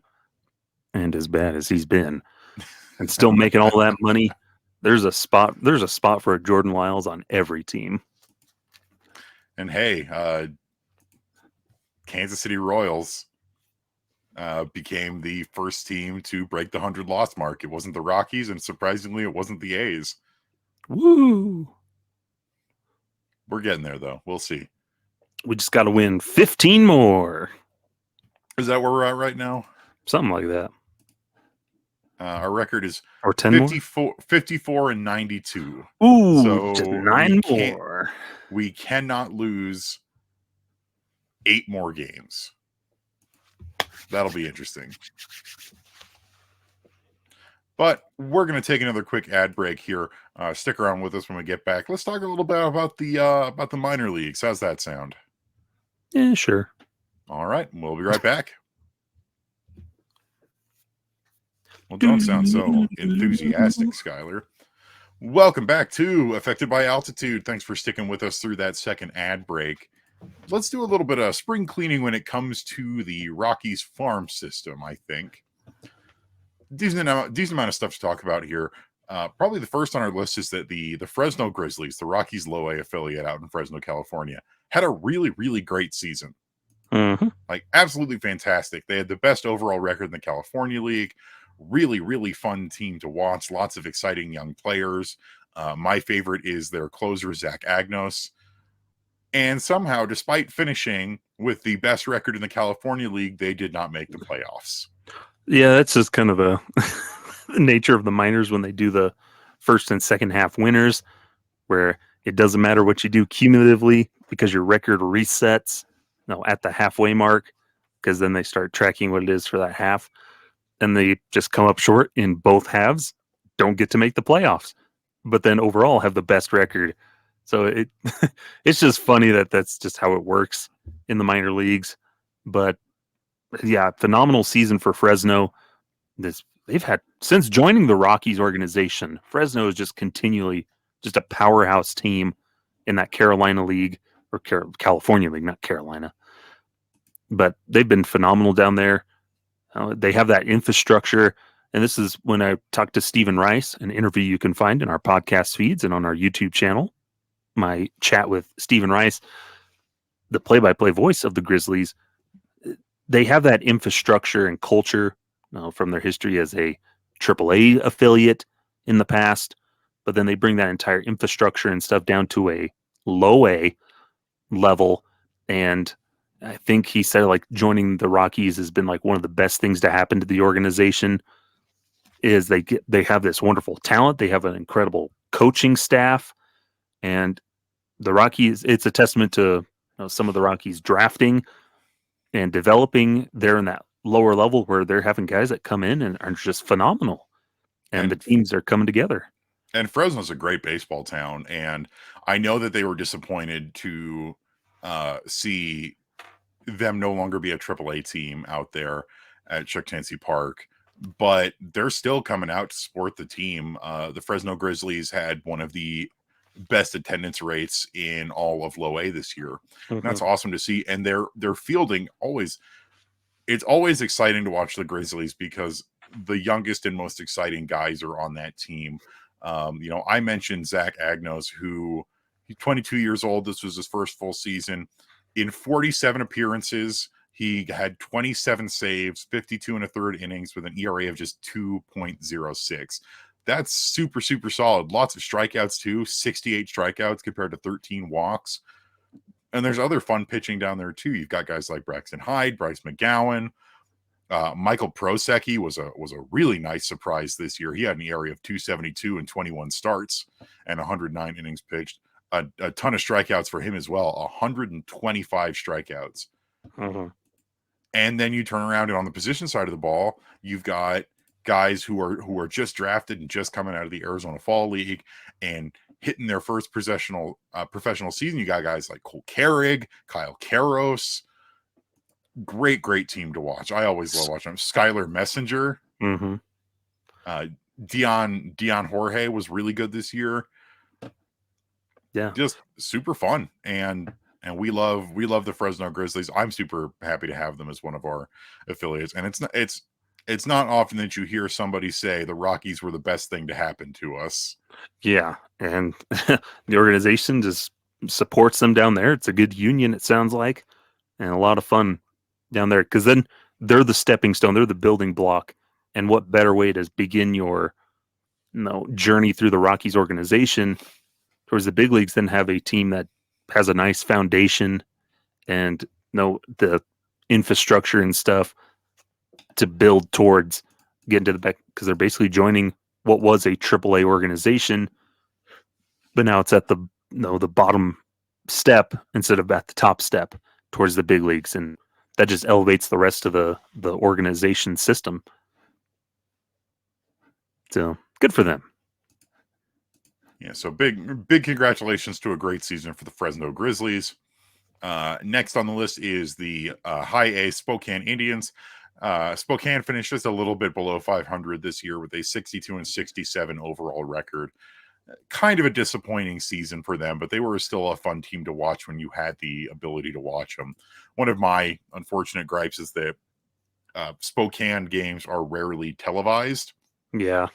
and as bad as he's been, and still making all that money, there's a spot for a Jordan Lyles on every team. And hey, Kansas City Royals became the first team to break the 100-loss mark. It wasn't the Rockies, and surprisingly, it wasn't the A's. Woo! We're getting there, though. We'll see. We just got to win 15 more. Is that where we're at right now? Something like that. Our record is 54 and 92. Ooh, so just 9 more. We cannot lose 8 more games. That'll be interesting. But we're going to take another quick ad break here. Stick around with us when we get back. Let's talk a little bit about the minor leagues. How's that sound? Yeah, sure. All right. We'll be right back. Well, don't sound so enthusiastic, Skylar. Welcome back to Affected by Altitude. Thanks for sticking with us through that second ad break. Let's do a little bit of spring cleaning when it comes to the Rockies farm system, I think. decent amount of stuff to talk about here. Probably the first on our list is that the Fresno Grizzlies, the Rockies low A affiliate out in Fresno, California, had a really, really great season. Mm-hmm. Like, absolutely fantastic. They had the best overall record in the California League. Really, really fun team to watch. Lots of exciting young players. My favorite is their closer, Zach Agnos. And somehow, despite finishing with the best record in the California League, they did not make the playoffs. Yeah, that's just kind of the nature of the minors when they do the first and second half winners, where it doesn't matter what you do cumulatively because your record resets at the halfway mark, because then they start tracking what it is for that half, and they just come up short in both halves, don't get to make the playoffs, but then overall have the best record. So it's just funny that that's just how it works in the minor leagues. But yeah, phenomenal season for Fresno. They've had, since joining the Rockies organization, Fresno is just continually just a powerhouse team in that Carolina League, or California League, not Carolina. But they've been phenomenal down there. They have that infrastructure. And this is when I talked to Stephen Rice, an interview you can find in our podcast feeds and on our YouTube channel. My chat with Stephen Rice, the play-by-play voice of the Grizzlies. They have that infrastructure and culture from their history as a AAA affiliate in the past, but then they bring that entire infrastructure and stuff down to a low A level. And I think he said like joining the Rockies has been like one of the best things to happen to the organization. Is they have this wonderful talent, they have an incredible coaching staff, and the Rockies, it's a testament to some of the Rockies drafting and developing there in that lower level where they're having guys that come in and are just phenomenal, and the teams are coming together. And Fresno's a great baseball town, and I know that they were disappointed to see them no longer be a AAA team out there at Chuck Tansey Park, but they're still coming out to support the team. The Fresno Grizzlies had one of the best attendance rates in all of low A this year. Mm-hmm. That's awesome to see. And their fielding it's always exciting to watch the Grizzlies because the youngest and most exciting guys are on that team. I mentioned Zach Agnos, who he's 22 years old. This was his first full season. In 47 appearances, he had 27 saves, 52 and a third innings with an ERA of just 2.06. That's super, super solid. Lots of strikeouts too, 68 strikeouts compared to 13 walks. And there's other fun pitching down there too. You've got guys like Braxton Hyde, Bryce McGowan, Michael Prosecki was a really nice surprise this year. He had an ERA of 2.72 and 21 starts and 109 innings pitched. A ton of strikeouts for him as well, 125 strikeouts. Mm-hmm. And then you turn around and on the position side of the ball, you've got guys who are just drafted and just coming out of the Arizona Fall League and hitting their first professional season. You got guys like Cole Carrig, Kyle Karros. Great team to watch. I always love watching them. Skylar Messenger. Mm-hmm. Dion Jorge was really good this year. Yeah. Just super fun. And we love the Fresno Grizzlies. I'm super happy to have them as one of our affiliates. And it's not often that you hear somebody say the Rockies were the best thing to happen to us. Yeah. And the organization just supports them down there. It's a good union, it sounds like, and a lot of fun down there, because then they're the stepping stone, they're the building block. And what better way to begin your journey through the Rockies organization towards the big leagues than have a team that has a nice foundation and the infrastructure and stuff to build towards getting to the back, because they're basically joining what was a AAA organization, but now it's at the bottom step instead of at the top step towards the big leagues, and that just elevates the rest of the organization system. So good for them. Yeah, so big congratulations to a great season for the Fresno Grizzlies. Next on the list is the High A Spokane Indians. Spokane finished just a little bit below 500 this year with a 62 and 67 overall record. Kind of a disappointing season for them, but they were still a fun team to watch when you had the ability to watch them. One of my unfortunate gripes is that Spokane games are rarely televised. Yeah.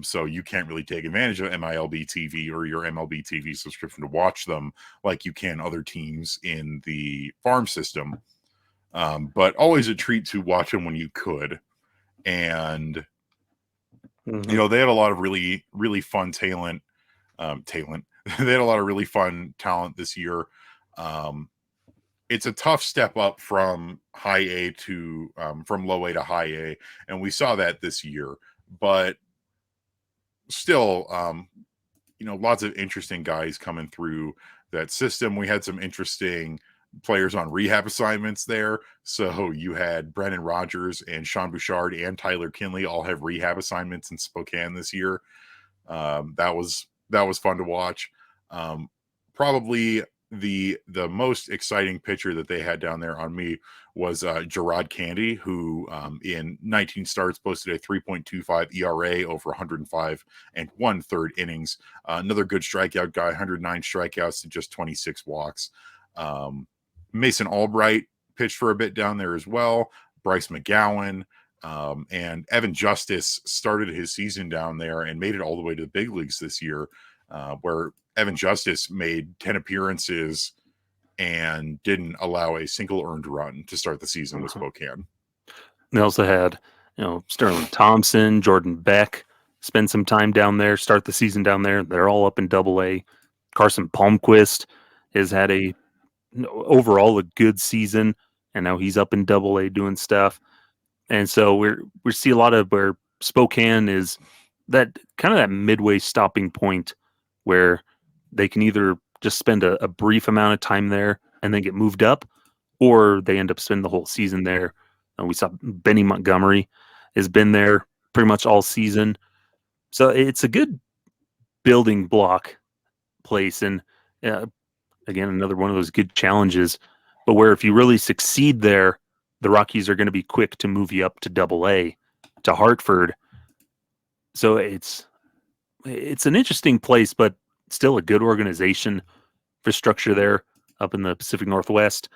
So you can't really take advantage of MILB TV or your MLB TV subscription to watch them like you can other teams in the farm system. But always a treat to watch them when you could. And, Mm-hmm. you know, they had a lot of really, really fun talent. They had a lot of really fun talent this year. It's a tough step up from high A to from low A to high A, and we saw that this year. But still, you know, lots of interesting guys coming through that system. We had some interesting players on rehab assignments there. So you had Brendan Rodgers and Sean Bouchard and Tyler Kinley all have rehab assignments in Spokane this year. That was fun to watch. Probably the most exciting pitcher that they had down there on me was Gerard Candy, who in 19 starts posted a 3.25 ERA over 105 and 1/3 innings. Another good strikeout guy, 109 strikeouts to just 26 walks. Mason Albright pitched for a bit down there as well. Bryce McGowan. And Evan Justice started his season down there and made it all the way to the big leagues this year, where Evan Justice made 10 appearances and didn't allow a single earned run to start the season with Spokane. They also had, Sterling Thompson, Jordan Beck spend some time down there, start the season down there. They're all up in Double A. Carson Palmquist has had overall a good season, and now he's up in Double A doing stuff. And so we see a lot of where Spokane is that kind of that midway stopping point where they can either just spend a brief amount of time there and then get moved up, or they end up spending the whole season there. And we saw Benny Montgomery has been there pretty much all season. So it's a good building block place. And again, another one of those good challenges, but where if you really succeed there, the Rockies are going to be quick to move you up to Double A, to Hartford. So it's an interesting place, but still a good organization for structure there up in the Pacific Northwest.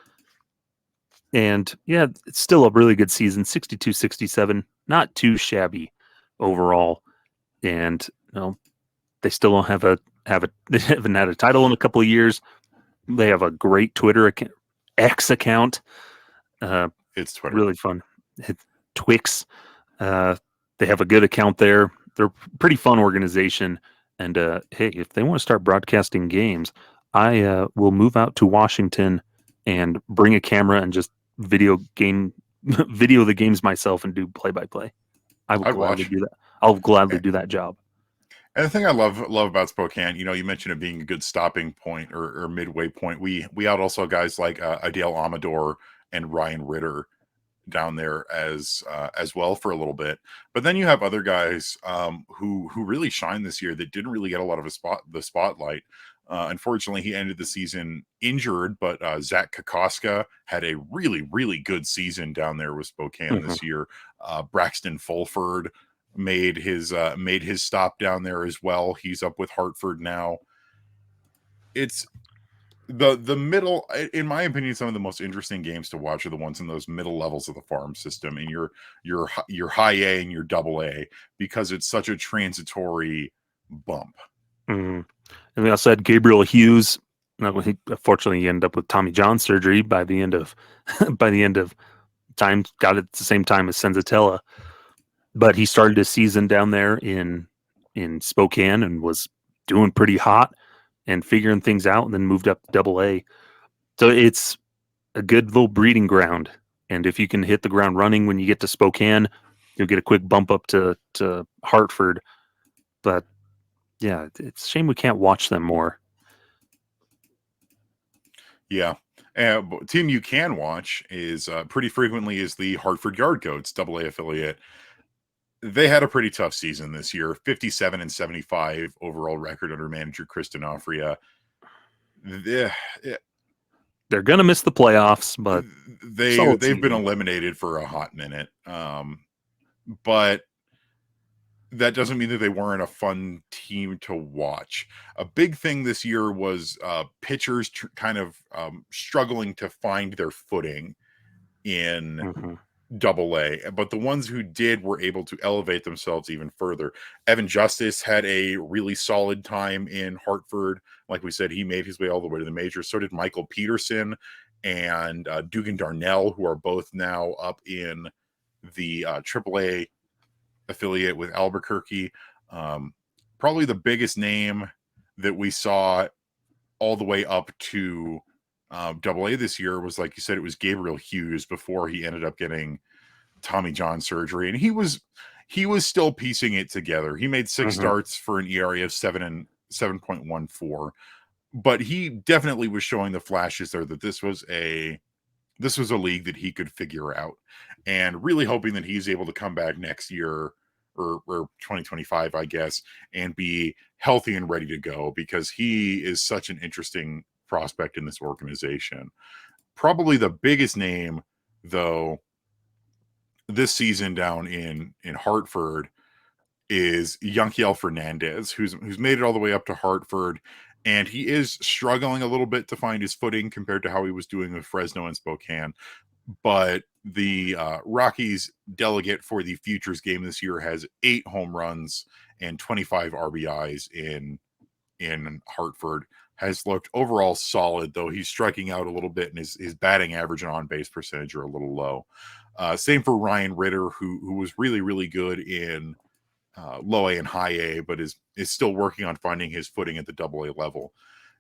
And yeah, it's still a really good season, 62-67, not too shabby overall. And they still don't they haven't had a title in a couple of years. They have a great Twitter account, X account. It's Twitter. Really fun. Twix. They have a good account there. They're a pretty fun organization. And hey, if they want to start broadcasting games, I will move out to Washington and bring a camera and just video the games myself and do play-by-play. I will gladly do that. I'll gladly do that job. And the thing I love about Spokane, you mentioned it being a good stopping point or midway point. We had also guys like Adele Amador and Ryan Ritter down there as well for a little bit. But then you have other guys who really shined this year that didn't really get a lot of the spotlight. Unfortunately, he ended the season injured, but Zach Kokoska had a really, really good season down there with Spokane this year. Braxton Fulford made his stop down there as well. He's up with Hartford now. It's the middle, in my opinion, some of the most interesting games to watch are the ones in those middle levels of the farm system, and your high A and your Double A, because it's such a transitory bump. Mm-hmm. And we also had Gabriel Hughes. Unfortunately, he ended up with Tommy John surgery by the end of time. Got it at the same time as Senzatella, but he started his season down there in Spokane and was doing pretty hot and figuring things out, and then moved up to Double A. So it's a good little breeding ground. And if you can hit the ground running when you get to Spokane, you'll get a quick bump up to Hartford. But yeah, it's a shame we can't watch them more. Yeah. Team you can watch is pretty frequently is the Hartford Yard Goats, Double A affiliate. They had a pretty tough season this year, 57-75 overall record under manager Chris D'Onofrio. They're going to miss the playoffs, but they've been eliminated for a hot minute. But that doesn't mean that they weren't a fun team to watch. A big thing this year was pitchers kind of struggling to find their footing in Double A, but the ones who did were able to elevate themselves even further. Evan Justice had a really solid time in Hartford. Like we said, he made his way all the way to the majors. So did Michael Peterson and Dugan Darnell, who are both now up in the AAA affiliate with Albuquerque. Probably the biggest name that we saw all the way up to Double A this year was, like you said, it was Gabriel Hughes before he ended up getting Tommy John surgery, and he was still piecing it together. He made 6 starts for an ERA of 7.14, but he definitely was showing the flashes there that this was a league that he could figure out, and really hoping that he's able to come back next year or 2025, I guess, and be healthy and ready to go, because he is such an interesting prospect in this organization. Probably the biggest name, though, this season down in Hartford is Yanquiel Fernandez, who's made it all the way up to Hartford, and he is struggling a little bit to find his footing compared to how he was doing with Fresno and Spokane. But the Rockies delegate for the Futures game this year has 8 home runs and 25 RBIs in Hartford. Has looked overall solid, though he's striking out a little bit, and his batting average and on base percentage are a little low. Same for Ryan Ritter, who was really, really good in low A and high A, but is still working on finding his footing at the Double A level.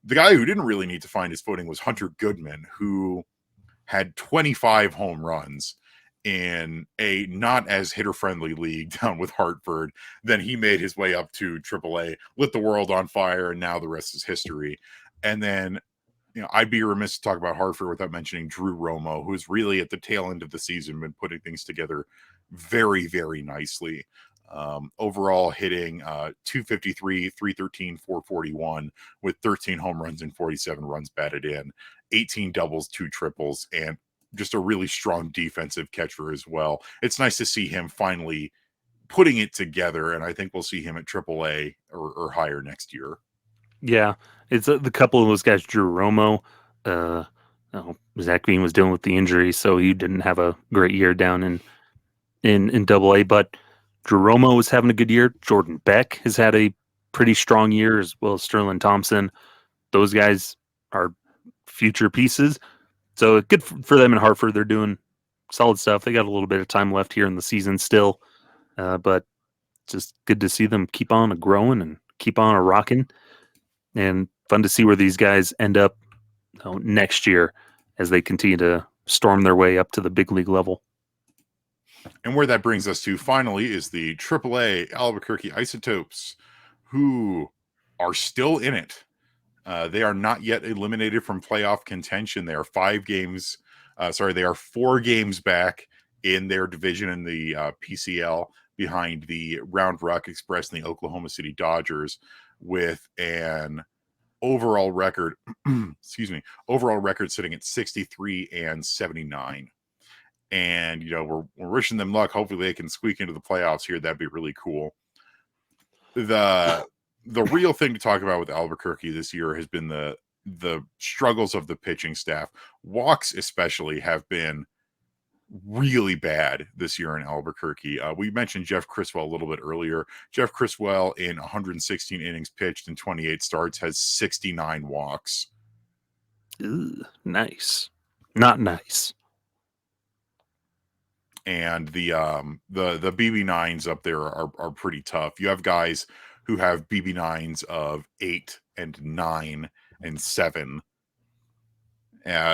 The guy who didn't really need to find his footing was Hunter Goodman, who had 25 home runs in a not as hitter friendly league down with Hartford. Then he made his way up to AAA, lit the world on fire, and now the rest is history. And then, I'd be remiss to talk about Hartford without mentioning Drew Romo, who's really at the tail end of the season been putting things together very, very nicely. Overall hitting 253, 313, 441 with 13 home runs and 47 runs batted in, 18 doubles, 2 triples, and just a really strong defensive catcher as well. It's nice to see him finally putting it together, and I think we'll see him at AAA or higher next year. Yeah, it's the couple of those guys. Drew Romo, Zach Green was dealing with the injury, so he didn't have a great year down in Double A. But Drew Romo was having a good year. Jordan Beck has had a pretty strong year, as well as Sterling Thompson. Those guys are future pieces, so good for them in Hartford. They're doing solid stuff. They got a little bit of time left here in the season still, but just good to see them keep on growing and keep on rocking. And fun to see where these guys end up next year as they continue to storm their way up to the big league level. And where that brings us to finally is the AAA Albuquerque Isotopes, who are still in it. They are not yet eliminated from playoff contention. They are 4 games back in their division in the PCL, behind the Round Rock Express and the Oklahoma City Dodgers, with an overall record, overall record sitting at 63 and 79. And we're wishing them luck. Hopefully they can squeak into the playoffs here. That'd be really cool. The real thing to talk about with Albuquerque this year has been the struggles of the pitching staff. Walks especially have been really bad this year in Albuquerque. We mentioned Jeff Criswell a little bit earlier. Jeff Criswell, in 116 innings pitched and 28 starts, has 69 walks. Ooh, nice. Not nice. And the BB9s up there are pretty tough. You have guys who have BB9s of 8 and 9 and 7.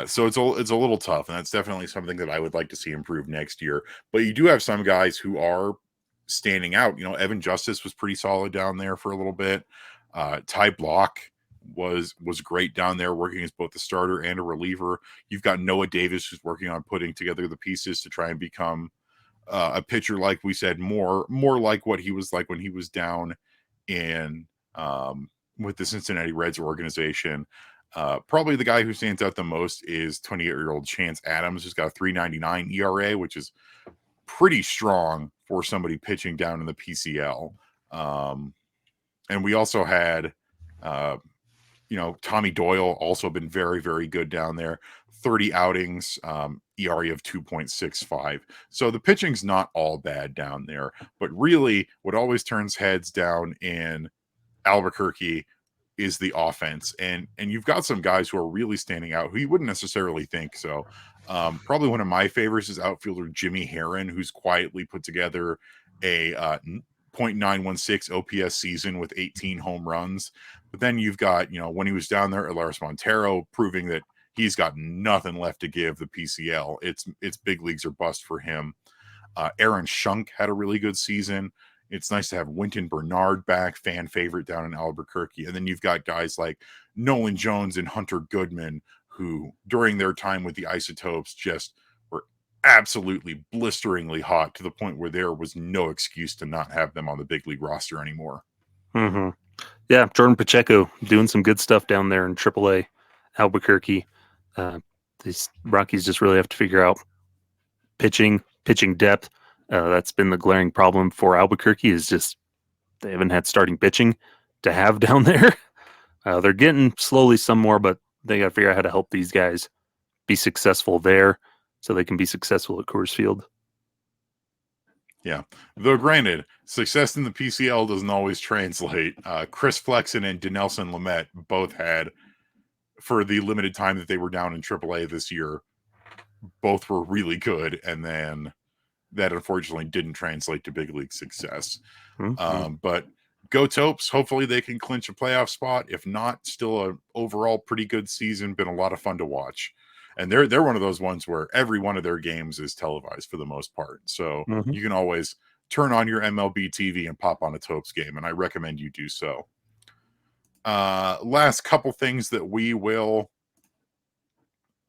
So it's a little tough, and that's definitely something that I would like to see improve next year. But you do have some guys who are standing out. Evan Justice was pretty solid down there for a little bit. Ty Block was great down there, working as both a starter and a reliever. You've got Noah Davis, who's working on putting together the pieces to try and become a pitcher, like we said, more like what he was like when he was down in with the Cincinnati Reds organization. Probably the guy who stands out the most is 28-year-old Chance Adams, who's got a 3.99 ERA, which is pretty strong for somebody pitching down in the PCL. And we also had Tommy Doyle, also been very, very good down there. 30 outings, ERA of 2.65. So the pitching's not all bad down there. But really, what always turns heads down in Albuquerque is the offense. And you've got some guys who are really standing out who you wouldn't necessarily think so. Probably one of my favorites is outfielder Jimmy Herron, who's quietly put together a .916 OPS season with 18 home runs. But then you've got, when he was down there, Alaris Montero proving that he's got nothing left to give the PCL. It's big leagues or bust for him. Aaron Shunk had a really good season. It's nice to have Winton Bernard back, fan favorite down in Albuquerque. And then you've got guys like Nolan Jones and Hunter Goodman, who during their time with the Isotopes just were absolutely blisteringly hot to the point where there was no excuse to not have them on the big league roster anymore. Mm-hmm. Yeah, Jordan Pacheco doing some good stuff down there in AAA Albuquerque. These Rockies just really have to figure out pitching depth. That's been the glaring problem for Albuquerque, is just they haven't had starting pitching to have down there. They're getting slowly some more, but they got to figure out how to help these guys be successful there so they can be successful at Coors Field. Yeah. Though granted, success in the PCL doesn't always translate. Chris Flexen and Dinelson Lamet both had, for the limited time that they were down in AAA this year, both were really good. And then that unfortunately didn't translate to big league success. Mm-hmm. But go Topes. Hopefully they can clinch a playoff spot. If not, still an overall pretty good season. Been a lot of fun to watch. And they're one of those ones where every one of their games is televised for the most part. So you can always turn on your MLB TV and pop on a Topes game. And I recommend you do so. Last couple things that we will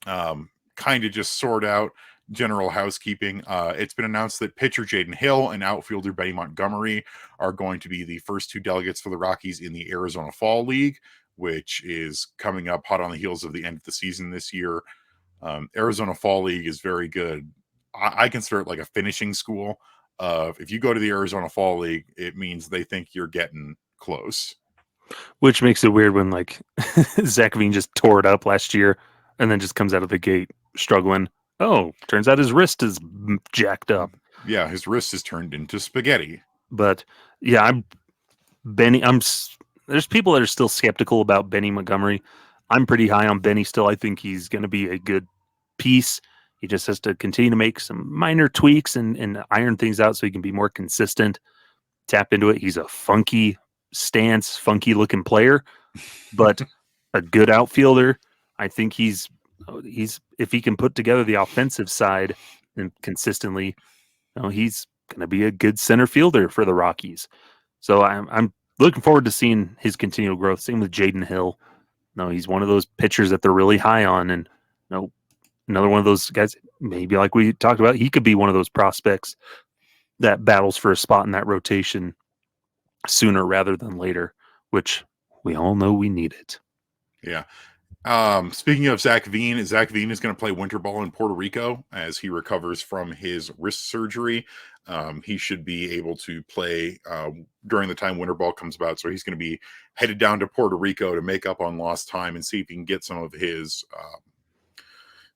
kind of just sort out. General housekeeping. It's been announced that pitcher Jaden Hill and outfielder Benny Montgomery are going to be the first two delegates for the Rockies in the Arizona Fall League, which is coming up hot on the heels of the end of the season this year. Arizona Fall League is very good. I consider it like a finishing school. If you go to the Arizona Fall League, it means they think you're getting close. Which makes it weird when like Zach Veen just tore it up last year and then just comes out of the gate struggling. Oh, turns out his wrist is jacked up. Yeah, his wrist is turned into spaghetti. But yeah, there's people that are still skeptical about Benny Montgomery. I'm pretty high on Benny still. I think he's going to be a good piece. He just has to continue to make some minor tweaks and iron things out so he can be more consistent, tap into it. He's a funky stance, funky looking player, but a good outfielder. I think he's if he can put together the offensive side and consistently, he's going to be a good center fielder for the Rockies. So I'm looking forward to seeing his continual growth. Same with Jaden Hill. He's one of those pitchers that they're really high on, and another one of those guys. Maybe like we talked about, he could be one of those prospects that battles for a spot in that rotation sooner rather than later, which we all know we need it. Yeah. Speaking of Zach Veen is going to play winter ball in Puerto Rico as he recovers from his wrist surgery. He should be able to play during the time winter ball comes about. So he's going to be headed down to Puerto Rico to make up on lost time and see if he can get some of his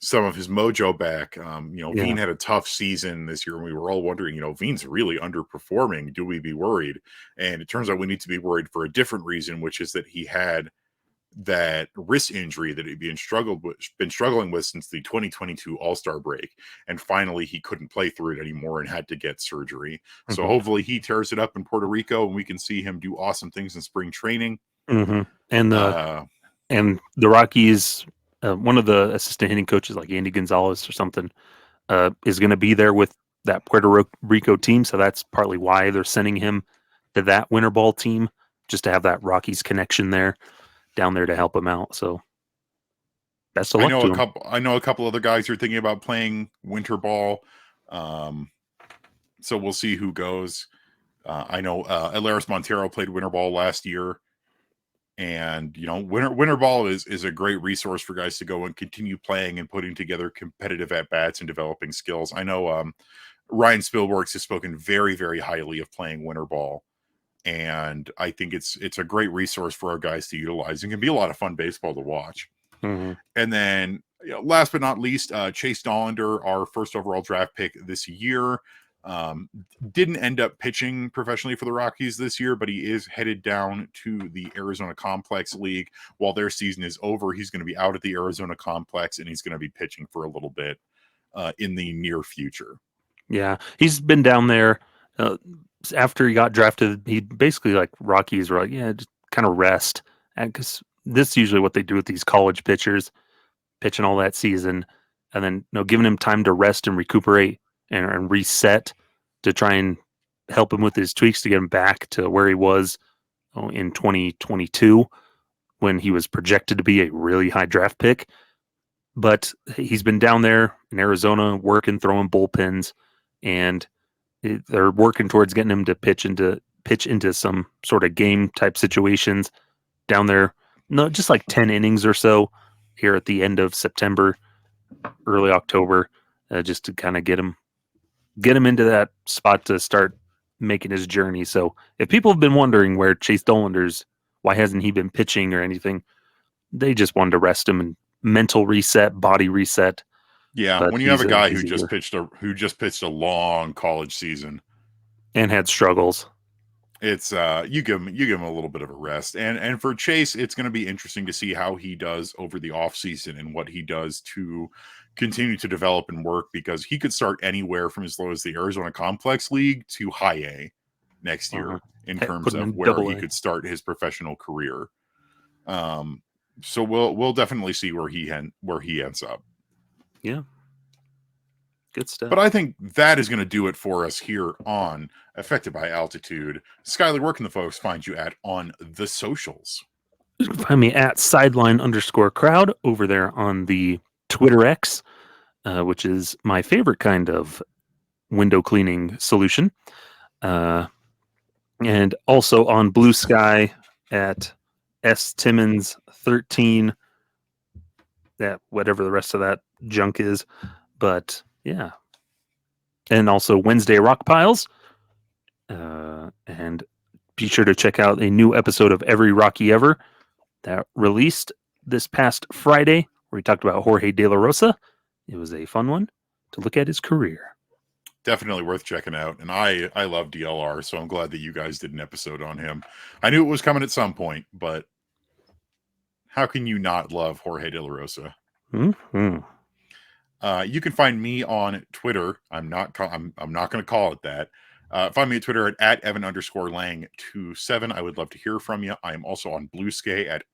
mojo back. Veen had a tough season this year, and we were all wondering, Veen's really underperforming. Do we be worried? And it turns out we need to be worried for a different reason, which is that he had that wrist injury that he'd been struggling with since the 2022 All-Star break, and finally he couldn't play through it anymore and had to get surgery. So hopefully he tears it up in Puerto Rico and we can see him do awesome things in spring training. And the Rockies, one of the assistant hitting coaches like Andy Gonzalez or something is going to be there with that Puerto Rico team, so that's partly why they're sending him to that winter ball team, just to have that Rockies connection down there to help him out. So best of luck to him. I know a couple other guys are thinking about playing winter ball. So we'll see who goes. I know Alaris Montero played winter ball last year. And, winter ball is a great resource for guys to go and continue playing and putting together competitive at-bats and developing skills. I know Ryan Spilworks has spoken very, very highly of playing winter ball. And I think it's a great resource for our guys to utilize. It can be a lot of fun baseball to watch. Mm-hmm. And then, last but not least, Chase Dollander, our first overall draft pick this year. Didn't end up pitching professionally for the Rockies this year, but he is headed down to the Arizona Complex League. While their season is over, he's going to be out at the Arizona Complex, and he's going to be pitching for a little bit in the near future. Yeah, he's been down there after he got drafted. He basically like Rockies were like, yeah, just kind of rest, because this is usually what they do with these college pitchers, pitching all that season, and then giving him time to rest and recuperate and reset to try and help him with his tweaks to get him back to where he was in 2022 when he was projected to be a really high draft pick. But he's been down there in Arizona working, throwing bullpens, and they're working towards getting him to pitch into some sort of game type situations down there. No, just like 10 innings or so here at the end of September, early October, just to kind of get him into that spot to start making his journey. So if people have been wondering where Chase Dollander's, why hasn't he been pitching or anything, they just wanted to rest him and mental reset, body reset. Yeah, But when you have a guy who eager. just pitched a long college season and had struggles, it's you give him a little bit of a rest. And for Chase, it's going to be interesting to see how he does over the offseason and what he does to continue to develop and work, because he could start anywhere from as low as the Arizona Complex League to high A next year in terms of where he could start his professional career. So we'll definitely see where he ends up. Yeah. Good stuff. But I think that is going to do it for us here on Affected by Altitude. Skyler, where can the folks find you at on the socials? You can find me at sideline_crowd over there on the Twitter X, which is my favorite kind of window cleaning solution. And also on Blue Sky at stimmons13, that whatever the rest of that junk is. But yeah. And also Wednesday Rock Piles. And be sure to check out a new episode of Every Rocky Ever that released this past Friday, where we talked about Jorge De La Rosa. It was a fun one to look at his career. Definitely worth checking out. And I love DLR, so I'm glad that you guys did an episode on him. I knew it was coming at some point, but how can you not love Jorge De La Rosa? Mm-hmm. You can find me on Twitter. I'm not going to call it that. Find me at Twitter at Evan_Lang27. I would love to hear from you. I am also on Blue Sky at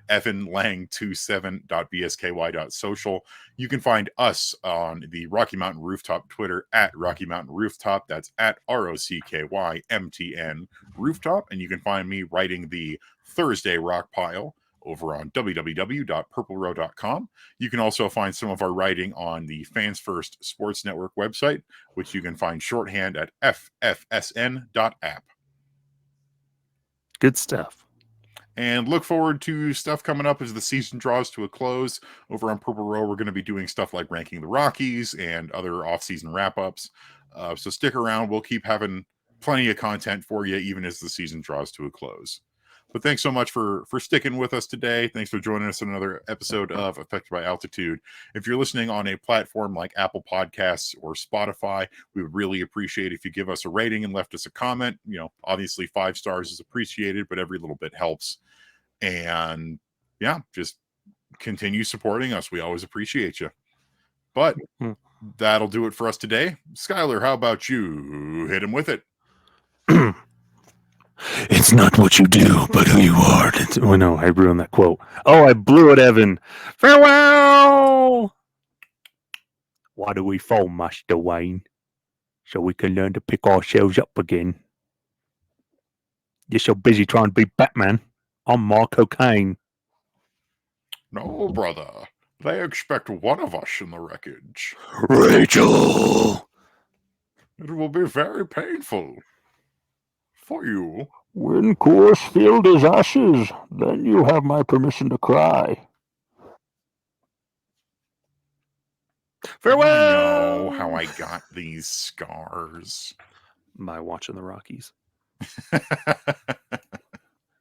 evanlang27.bsky.social. You can find us on the Rocky Mountain Rooftop Twitter at Rocky Mountain Rooftop. That's at ROCKYMTN Rooftop. And you can find me writing the Thursday Rock Pile over on www.purplerow.com. You can also find some of our writing on the Fans First Sports Network website, which you can find shorthand at ffsn.app. Good stuff. And look forward to stuff coming up as the season draws to a close. Over on Purple Row, we're going to be doing stuff like ranking the Rockies and other off-season wrap-ups. So stick around. We'll keep having plenty of content for you, even as the season draws to a close. But thanks so much for sticking with us today. Thanks for joining us in another episode of Affected by Altitude. If you're listening on a platform like Apple Podcasts or Spotify, we would really appreciate if you give us a rating and left us a comment. Obviously 5 stars is appreciated, but every little bit helps. And yeah, just continue supporting us. We always appreciate you. But that'll do it for us today. Skyler, how about you? Hit him with it. It's not what you do, but who you are. Oh, no, I ruined that quote. Oh, I blew it, Evan. Farewell! Why do we fall, Master Wayne? So we can learn to pick ourselves up again. You're so busy trying to be Batman. I'm Marco Kane. No, brother. They expect one of us in the wreckage. Rachel! It will be very painful. For you. When Coors Field is ashes, then you have my permission to cry. Farewell! I know how I got these scars. By watching the Rockies.